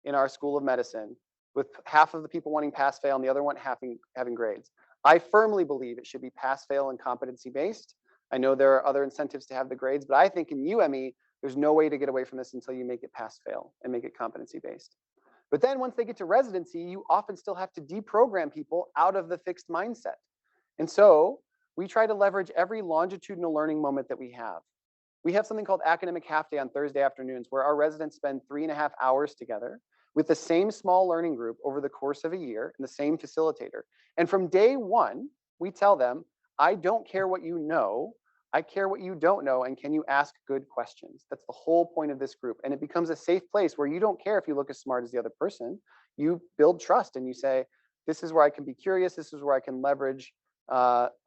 in our School of Medicine, with half of the people wanting pass-fail and the other one having grades. I firmly believe it should be pass-fail and competency-based. I know there are other incentives to have the grades, but I think in UME, there's no way to get away from this until you make it pass-fail and make it competency-based. But then once they get to residency, you often still have to deprogram people out of the fixed mindset. And so we try to leverage every longitudinal learning moment that we have. We have something called Academic Half Day on Thursday afternoons, where our residents spend 3.5 hours together with the same small learning group over the course of a year and the same facilitator. And from day one, we tell them, I don't care what you know, I care what you don't know, and can you ask good questions? That's the whole point of this group. And it becomes a safe place where you don't care if you look as smart as the other person. You build trust and you say, this is where I can be curious, this is where I can leverage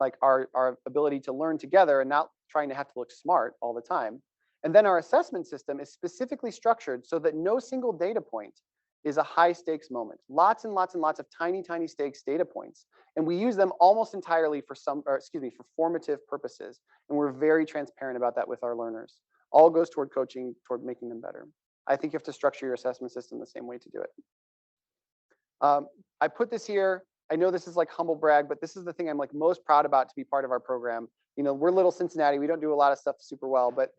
like our ability to learn together and not trying to have to look smart all the time. And then our assessment system is specifically structured so that no single data point is a high stakes moment. Lots and lots and lots of tiny stakes data points. And we use them almost entirely for for formative purposes. And we're very transparent about that with our learners. All goes toward coaching, toward making them better. I think you have to structure your assessment system the same way to do it. I put this here. I know this is like humble brag, but this is the thing I'm like most proud about to be part of our program. You know, we're little Cincinnati. We don't do a lot of stuff super well, but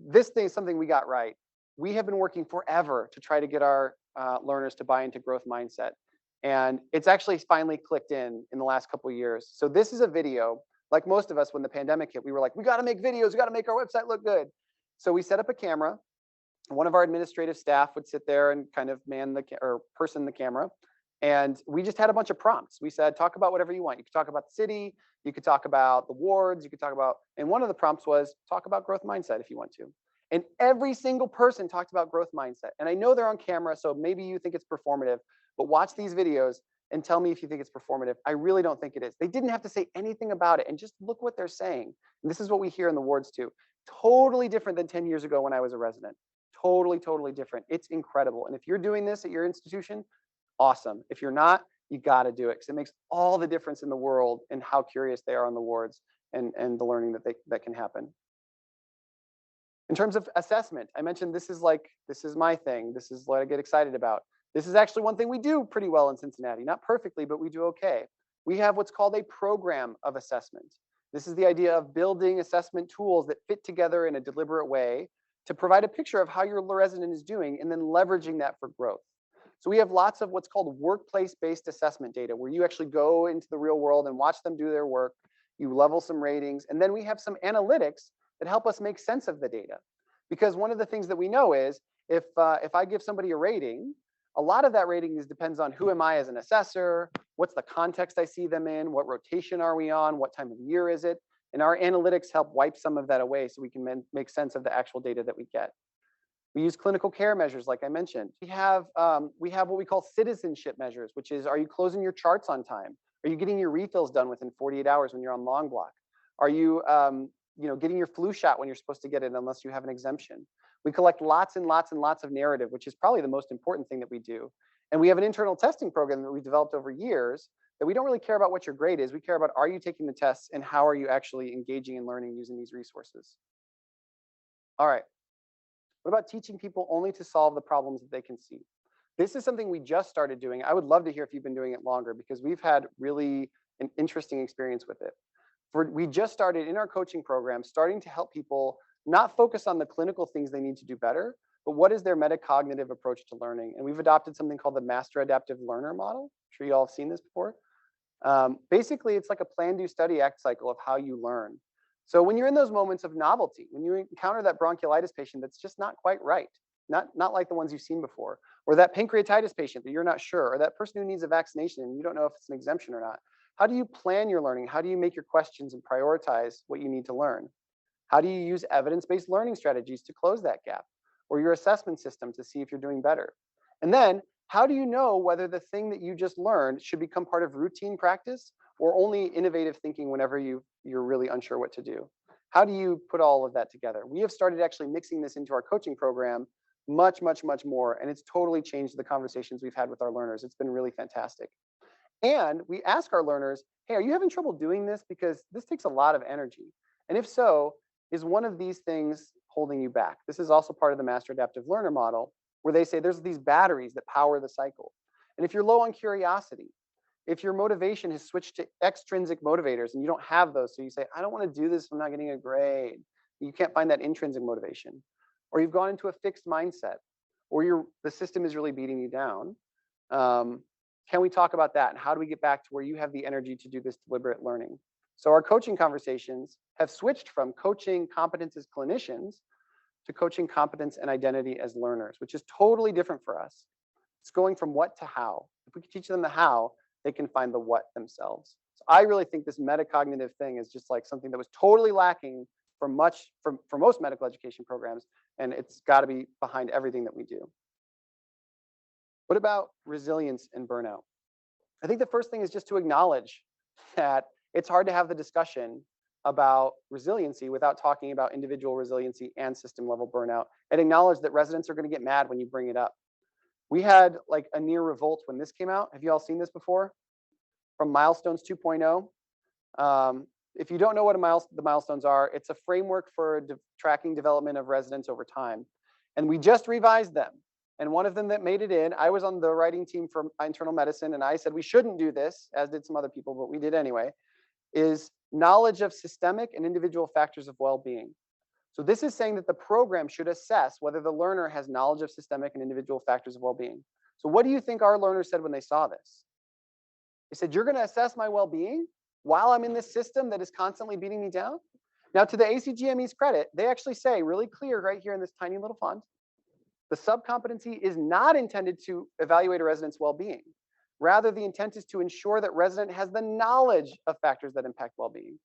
this thing is something we got right. We have been working forever to try to get our learners to buy into growth mindset. And it's actually finally clicked in the last couple of years. So this is a video. Like most of us, when the pandemic hit, we were like, we got to make videos. We got to make our website look good. So we set up a camera. One of our administrative staff would sit there and kind of person the camera. And we just had a bunch of prompts. We said, talk about whatever you want. You could talk about the city. You could talk about the wards. You could talk about, and one of the prompts was talk about growth mindset if you want to. And every single person talked about growth mindset. And I know they're on camera, so maybe you think it's performative, but watch these videos and tell me if you think it's performative. I really don't think it is. They didn't have to say anything about it, and just look what they're saying. And this is what we hear in the wards too. Totally different than 10 years ago when I was a resident. Totally different. It's incredible. And if you're doing this at your institution, awesome. If you're not, you got to do it, because it makes all the difference in the world in how curious they are on the wards and the learning that can happen. In terms of assessment, I mentioned this is my thing. This is what I get excited about. This is actually one thing we do pretty well in Cincinnati. Not perfectly, but we do okay. We have what's called a program of assessment. This is the idea of building assessment tools that fit together in a deliberate way to provide a picture of how your resident is doing and then leveraging that for growth. So we have lots of what's called workplace-based assessment data, where you actually go into the real world and watch them do their work. You level some ratings, and then we have some analytics that help us make sense of the data. Because one of the things that we know is if I give somebody a rating, a lot of that rating depends on who am I as an assessor, what's the context I see them in, what rotation are we on, what time of year is it, and our analytics help wipe some of that away so we can make sense of the actual data that we get. We use clinical care measures, like I mentioned. We have what we call citizenship measures, which is, are you closing your charts on time? Are you getting your refills done within 48 hours when you're on long block? Are you, getting your flu shot when you're supposed to get it unless you have an exemption? We collect lots and lots and lots of narrative, which is probably the most important thing that we do. And we have an internal testing program that we've developed over years that we don't really care about what your grade is. We care about, are you taking the tests and how are you actually engaging and learning using these resources? All right. What about teaching people only to solve the problems that they can see? This is something we just started doing. I would love to hear if you've been doing it longer because we've had really an interesting experience with it. We just started in our coaching program, starting to help people not focus on the clinical things they need to do better, but what is their metacognitive approach to learning? And we've adopted something called the master adaptive learner model. I'm sure you all have seen this before. Basically, it's like a plan, do, study, act cycle of how you learn. So when you're in those moments of novelty, when you encounter that bronchiolitis patient that's just not quite right, not like the ones you've seen before, or that pancreatitis patient that you're not sure, or that person who needs a vaccination and you don't know if it's an exemption or not, how do you plan your learning? How do you make your questions and prioritize what you need to learn? How do you use evidence-based learning strategies to close that gap, or your assessment system to see if you're doing better? And then how do you know whether the thing that you just learned should become part of routine practice or only innovative thinking whenever you're really unsure what to do? How do you put all of that together? We have started actually mixing this into our coaching program much, much, much more, and it's totally changed the conversations we've had with our learners. It's been really fantastic. And we ask our learners, hey, are you having trouble doing this? Because this takes a lot of energy. And if so, is one of these things holding you back? This is also part of the master adaptive learner model, where they say there's these batteries that power the cycle. And if you're low on curiosity, if your motivation has switched to extrinsic motivators and you don't have those, so you say, I don't want to do this if I'm not getting a grade. You can't find that intrinsic motivation. Or you've gone into a fixed mindset, or the system is really beating you down. Can we talk about that? And how do we get back to where you have the energy to do this deliberate learning? So our coaching conversations have switched from coaching competence as clinicians to coaching competence and identity as learners, which is totally different for us. It's going from what to how. If we can teach them the how, they can find the what themselves. So I really think this metacognitive thing is just like something that was totally lacking for most medical education programs, and it's got to be behind everything that we do. What about resilience and burnout? I think the first thing is just to acknowledge that it's hard to have the discussion about resiliency without talking about individual resiliency and system level burnout, and acknowledge that residents are going to get mad when you bring it up. We had like a near revolt when this came out. Have you all seen this before? From Milestones 2.0. If you don't know what the milestones are, it's a framework for tracking development of residents over time. And we just revised them. And one of them that made it in, I was on the writing team for internal medicine, and I said we shouldn't do this, as did some other people, but we did anyway, is knowledge of systemic and individual factors of well-being. So this is saying that the program should assess whether the learner has knowledge of systemic and individual factors of well-being. So what do you think our learners said when they saw this? They said, you're going to assess my well-being while I'm in this system that is constantly beating me down? Now, to the ACGME's credit, they actually say really clear right here in this tiny little font, the subcompetency is not intended to evaluate a resident's well-being. Rather, the intent is to ensure that resident has the knowledge of factors that impact well-being,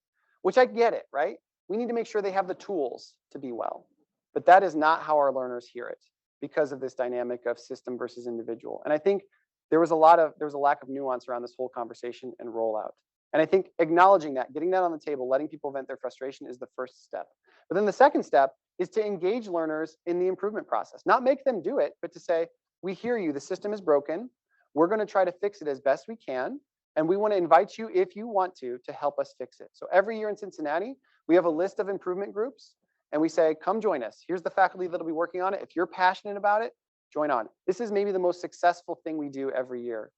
which I get it, right? We need to make sure they have the tools to be well. But that is not how our learners hear it because of this dynamic of system versus individual. And I think there was a lack of nuance around this whole conversation and rollout. And I think acknowledging that, getting that on the table, letting people vent their frustration is the first step. But then the second step is to engage learners in the improvement process. Not make them do it, but to say, we hear you, the system is broken. We're going to try to fix it as best we can. And we want to invite you, if you want to help us fix it. So every year in Cincinnati, we have a list of improvement groups. And we say, come join us. Here's the faculty that'll be working on it. If you're passionate about it, join on. This is maybe the most successful thing we do every year.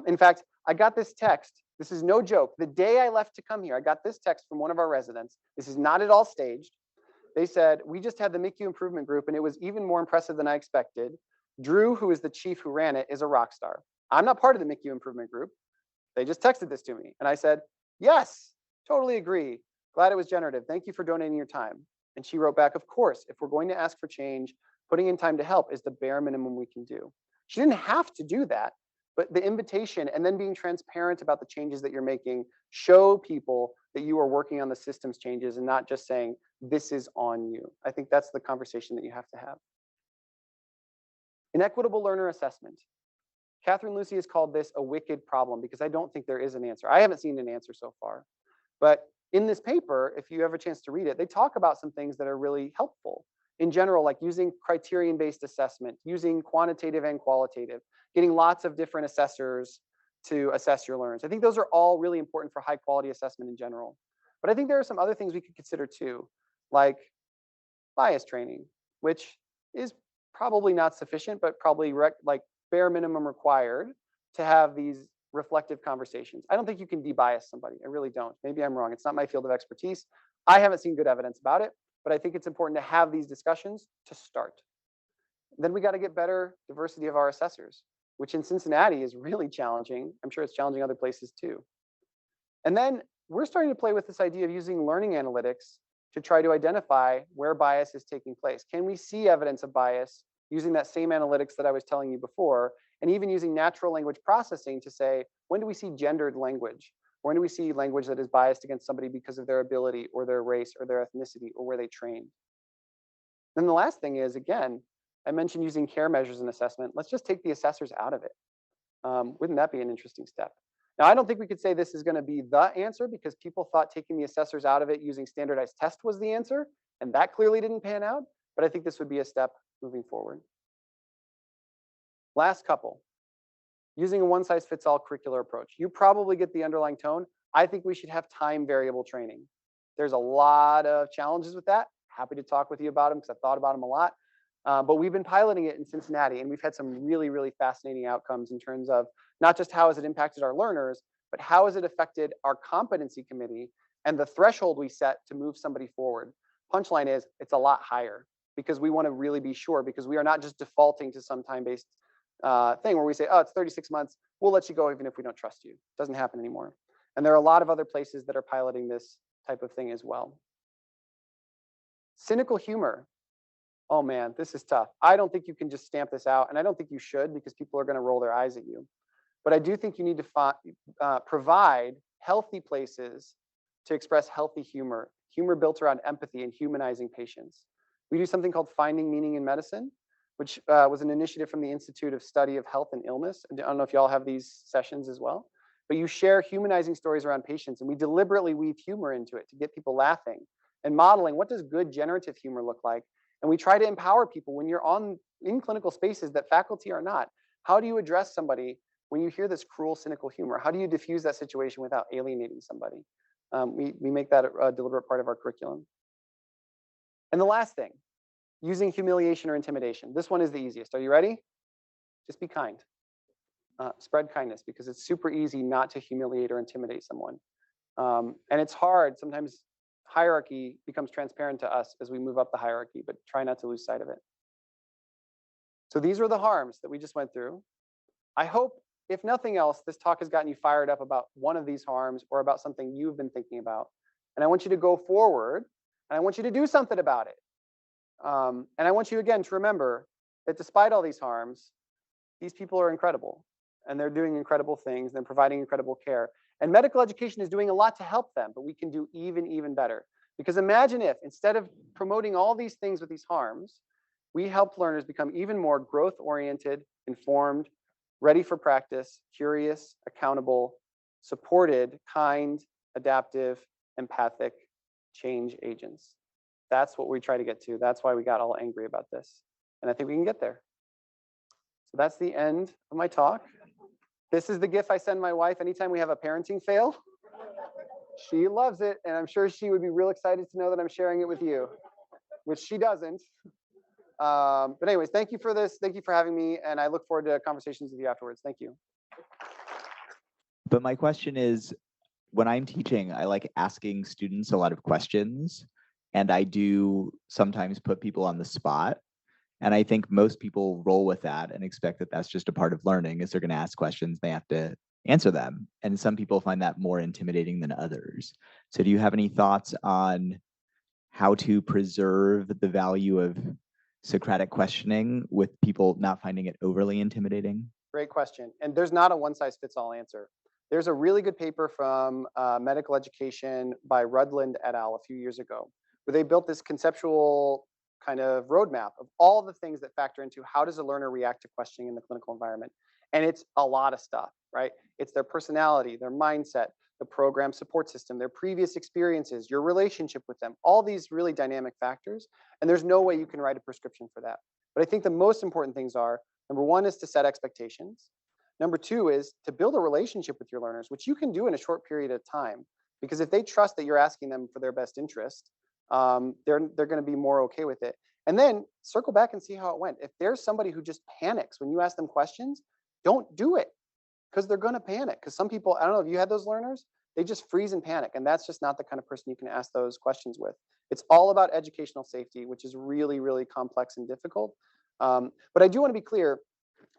In fact, I got this text. This is no joke. The day I left to come here, I got this text from one of our residents. This is not at all staged. They said, we just had the MICU improvement group, and it was even more impressive than I expected. Drew, who is the chief who ran it, is a rock star. I'm not part of the MICU improvement group. They just texted this to me. And I said, yes, totally agree. Glad it was generative. Thank you for donating your time. And she wrote back, of course, if we're going to ask for change, putting in time to help is the bare minimum we can do. She didn't have to do that, but the invitation and then being transparent about the changes that you're making show people that you are working on the systems changes and not just saying, this is on you. I think that's the conversation that you have to have. Inequitable learner assessment. Catherine Lucy has called this a wicked problem because I don't think there is an answer. I haven't seen an answer so far. But in this paper, if you have a chance to read it, they talk about some things that are really helpful. In general, like using criterion-based assessment, using quantitative and qualitative, getting lots of different assessors to assess your learners. I think those are all really important for high quality assessment in general. But I think there are some other things we could consider too, like bias training, which is probably not sufficient, but probably like bare minimum required to have these reflective conversations. I don't think you can debias somebody. I really don't. Maybe I'm wrong. It's not my field of expertise. I haven't seen good evidence about it, but I think it's important to have these discussions to start. Then we got to get better diversity of our assessors, which in Cincinnati is really challenging. I'm sure it's challenging other places too. And then we're starting to play with this idea of using learning analytics to try to identify where bias is taking place. Can we see evidence of bias using that same analytics that I was telling you before, and even using natural language processing to say, when do we see gendered language? When do we see language that is biased against somebody because of their ability or their race or their ethnicity or where they trained? Then the last thing is, again, I mentioned using care measures in assessment. Let's just take the assessors out of it. Wouldn't that be an interesting step? Now, I don't think we could say this is going to be the answer because people thought taking the assessors out of it using standardized tests was the answer, and that clearly didn't pan out. But I think this would be a step moving forward. Last couple, using a one-size-fits-all curricular approach. You probably get the underlying tone. I think we should have time variable training. There's a lot of challenges with that. Happy to talk with you about them because I've thought about them a lot. But we've been piloting it in Cincinnati, and we've had some really, really fascinating outcomes in terms of not just how has it impacted our learners, but how has it affected our competency committee and the threshold we set to move somebody forward. Punchline is it's a lot higher because we want to really be sure, because we are not just defaulting to some time-based thing where we say, oh, it's 36 months, we'll let you go even if we don't trust you. It doesn't happen anymore. And there are a lot of other places that are piloting this type of thing as well. Cynical humor. Oh man, this is tough. I don't think you can just stamp this out, and I don't think you should because people are going to roll their eyes at you. But I do think you need to provide healthy places to express healthy humor, humor built around empathy and humanizing patients. We do something called Finding Meaning in Medicine, which was an initiative from the Institute of Study of Health and Illness. I don't know if y'all have these sessions as well, but you share humanizing stories around patients, and we deliberately weave humor into it to get people laughing and modeling what does good generative humor look like. And we try to empower people when you're in clinical spaces that faculty are not. How do you address somebody when you hear this cruel, cynical humor? How do you diffuse that situation without alienating somebody? We make that a deliberate part of our curriculum. And the last thing, using humiliation or intimidation. This one is the easiest. Are you ready? Just be kind. Spread kindness, because it's super easy not to humiliate or intimidate someone. And it's hard. Sometimes hierarchy becomes transparent to us as we move up the hierarchy, but try not to lose sight of it. So these were the harms that we just went through. I hope, if nothing else, this talk has gotten you fired up about one of these harms or about something you've been thinking about. And I want you to go forward, and I want you to do something about it. And I want you, again, to remember that despite all these harms, these people are incredible, and they're doing incredible things, and they're providing incredible care. And medical education is doing a lot to help them, but we can do even better. Because imagine if, instead of promoting all these things with these harms, we helped learners become even more growth-oriented, informed, ready for practice, curious, accountable, supported, kind, adaptive, empathic change agents. That's what we try to get to. That's why we got all angry about this. And I think we can get there. So that's the end of my talk. This is the GIF I send my wife anytime we have a parenting fail. She loves it, and I'm sure she would be real excited to know that I'm sharing it with you, which she doesn't. But anyways, thank you for this. Thank you for having me, and I look forward to conversations with you afterwards. Thank you. But my question is, when I'm teaching, I like asking students a lot of questions, and I do sometimes put people on the spot. And I think most people roll with that and expect that that's just a part of learning, is they're going to ask questions, they have to answer them. And some people find that more intimidating than others. So do you have any thoughts on how to preserve the value of Socratic questioning with people not finding it overly intimidating? Great question. And there's not a one-size-fits-all answer. There's a really good paper from medical education by Rudland et al. A few years ago, where they built this conceptual kind of roadmap of all the things that factor into how does a learner react to questioning in the clinical environment. And it's a lot of stuff, right? It's their personality, their mindset, the program support system, their previous experiences, your relationship with them, all these really dynamic factors. And there's no way you can write a prescription for that. But I think the most important things are, number one is to set expectations. Number two is to build a relationship with your learners, which you can do in a short period of time. Because if they trust that you're asking them for their best interest, they're going to be more okay with it. And then circle back and see how it went. If there's somebody who just panics when you ask them questions, don't do it, because they're going to panic. Because some people, I don't know if you had those learners, they just freeze and panic. And that's just not the kind of person you can ask those questions with. It's all about educational safety, which is really, really complex and difficult. But I do want to be clear,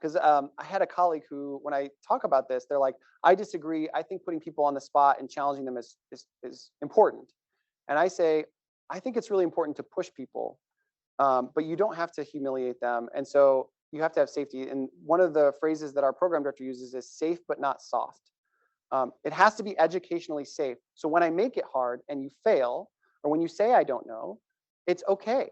because I had a colleague who, when I talk about this, they're like, I disagree. I think putting people on the spot and challenging them is important. And I say, I think it's really important to push people, but you don't have to humiliate them. And so you have to have safety. And one of the phrases that our program director uses is safe, but not soft. It has to be educationally safe. So when I make it hard and you fail, or when you say, I don't know, it's okay.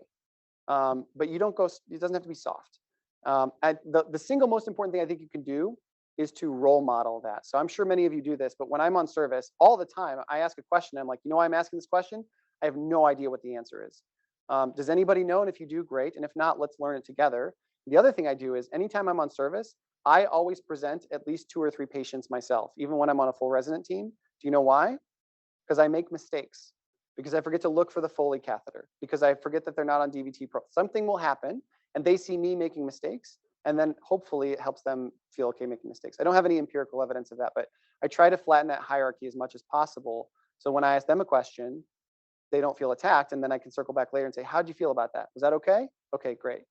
But you don't go, it doesn't have to be soft. And the single most important thing I think you can do is to role model that. So I'm sure many of you do this, but when I'm on service all the time, I ask a question. I'm like, you know why I'm asking this question? I have no idea what the answer is. Does anybody know? And if you do, great. And if not, let's learn it together. The other thing I do is anytime I'm on service, I always present at least 2 or 3 patients myself, even when I'm on a full resident team. Do you know why? Because I make mistakes, because I forget to look for the Foley catheter, because I forget that they're not on DVT Pro. Something will happen and they see me making mistakes, and then hopefully it helps them feel okay making mistakes. I don't have any empirical evidence of that, but I try to flatten that hierarchy as much as possible. So when I ask them a question, they don't feel attacked, and then I can circle back later and say, how'd you feel about that? Was that okay? Okay, great.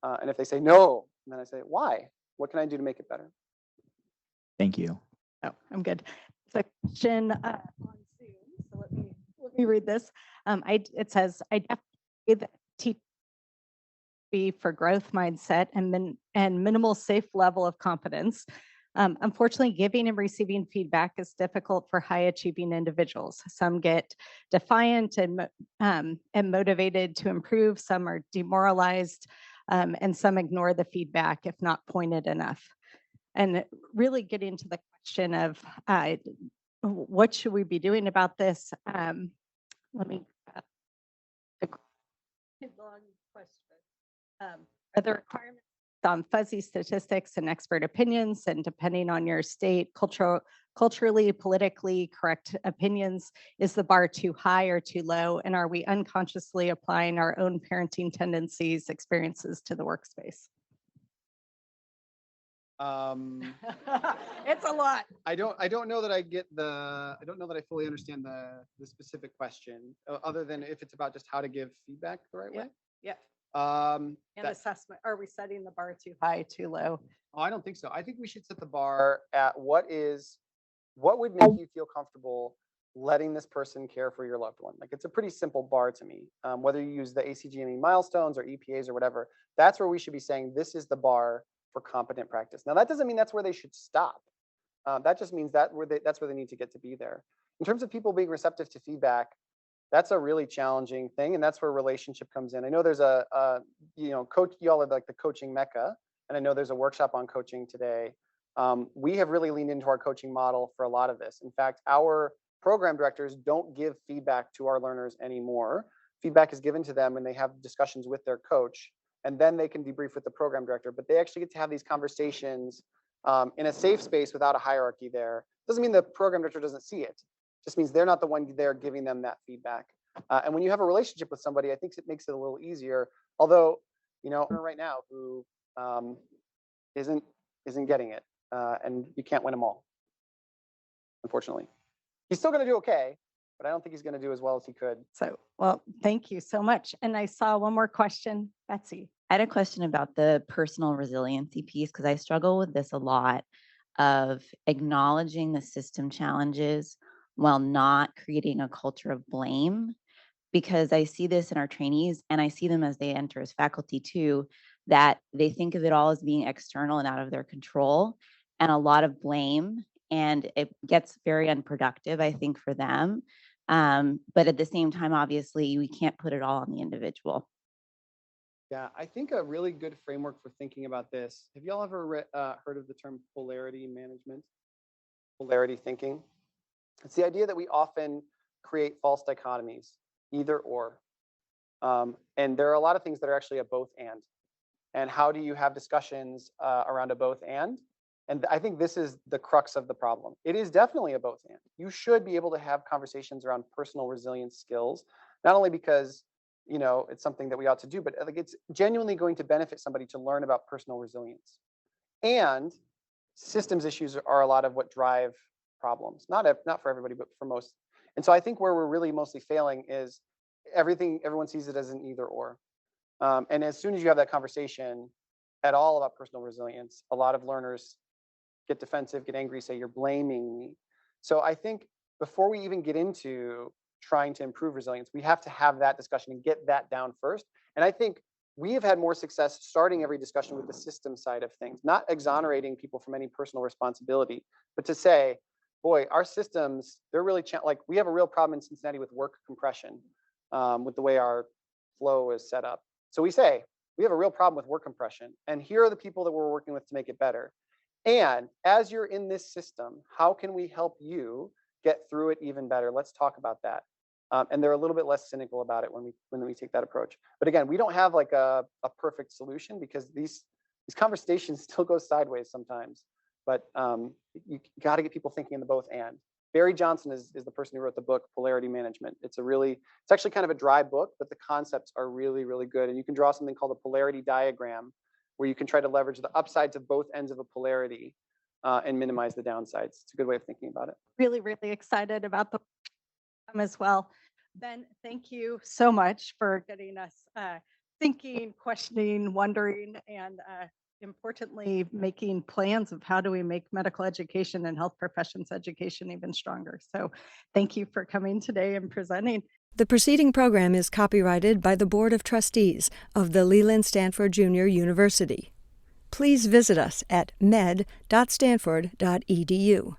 And if they say no, then I say, why? What can I do to make it better? Thank you. Oh, I'm good. It's a question on Zoom. So let me read this. It says, I definitely teach for growth mindset and minimal safe level of confidence. Unfortunately, giving and receiving feedback is difficult for high achieving individuals. Some get defiant and motivated to improve. Some are demoralized, and some ignore the feedback if not pointed enough. And really getting to the question of what should we be doing about this? Let me. The long question. Are the requirements on fuzzy statistics and expert opinions, and depending on your state, culturally, politically correct opinions, is the bar too high or too low? And are we unconsciously applying our own parenting tendencies, experiences to the workspace? It's a lot. I don't know that I get I don't know that I fully understand the specific question, other than if it's about just how to give feedback the right way. Yeah. And Assessment. Are we setting the bar too high, too low? Oh, I don't think so. I think we should set the bar at what would make you feel comfortable letting this person care for your loved one. Like, it's a pretty simple bar to me. Whether you use the ACGME milestones or EPAs or whatever, that's where we should be saying this is the bar for competent practice. Now, that doesn't mean that's where they should stop. That just means that's where they need to get to be there. In terms of people being receptive to feedback, that's a really challenging thing, and that's where relationship comes in. I know there's coach, y'all are like the coaching mecca, and I know there's a workshop on coaching today. We have really leaned into our coaching model for a lot of this. In fact, our program directors don't give feedback to our learners anymore. Feedback is given to them when they have discussions with their coach, and then they can debrief with the program director. But they actually get to have these conversations in a safe space without a hierarchy there. Doesn't mean the program director doesn't see it. Just means they're not the one there giving them that feedback. And when you have a relationship with somebody, I think it makes it a little easier. Although, right now who isn't getting it, and you can't win them all, unfortunately. He's still going to do okay, but I don't think he's going to do as well as he could. So, well, thank you so much. And I saw one more question, Betsy. I had a question about the personal resiliency piece, because I struggle with this a lot, of acknowledging the system challenges while not creating a culture of blame, because I see this in our trainees, and I see them as they enter as faculty too, that they think of it all as being external and out of their control, and a lot of blame, and it gets very unproductive, I think, for them. But at the same time, obviously, we can't put it all on the individual. Yeah, I think a really good framework for thinking about this. Have y'all ever heard of the term polarity management? Polarity thinking. It's the idea that we often create false dichotomies, either or. And there are a lot of things that are actually a both and. And how do you have discussions around a both and? And I think this is the crux of the problem. It is definitely a both and. You should be able to have conversations around personal resilience skills, not only because it's something that we ought to do, but like it's genuinely going to benefit somebody to learn about personal resilience. And systems issues are a lot of what drive problems. Not for everybody, but for most. And so I think where we're really mostly failing is everyone sees it as an either or. And as soon as you have that conversation at all about personal resilience, a lot of learners get defensive, get angry, say you're blaming me. So I think before we even get into trying to improve resilience, we have to have that discussion and get that down first. And I think we have had more success starting every discussion with the system side of things, not exonerating people from any personal responsibility, but to say, boy, our systems, they're really, like we have a real problem in Cincinnati with work compression, with the way our flow is set up. So we say, we have a real problem with work compression, and here are the people that we're working with to make it better. And as you're in this system, how can we help you get through it even better? Let's talk about that. And they're a little bit less cynical about it when we take that approach. But again, we don't have like a perfect solution because these conversations still go sideways sometimes. But you got to get people thinking in the both and. Barry Johnson is the person who wrote the book Polarity Management. It's actually kind of a dry book, but the concepts are really, really good. And you can draw something called a polarity diagram, where you can try to leverage the upsides of both ends of a polarity and minimize the downsides. It's a good way of thinking about it. Really, really excited about the as well. Ben, thank you so much for getting us thinking, questioning, wondering, and importantly, making plans of how do we make medical education and health professions education even stronger. So thank you for coming today and presenting. The preceding program is copyrighted by the Board of Trustees of the Leland Stanford Junior University. Please visit us at med.stanford.edu.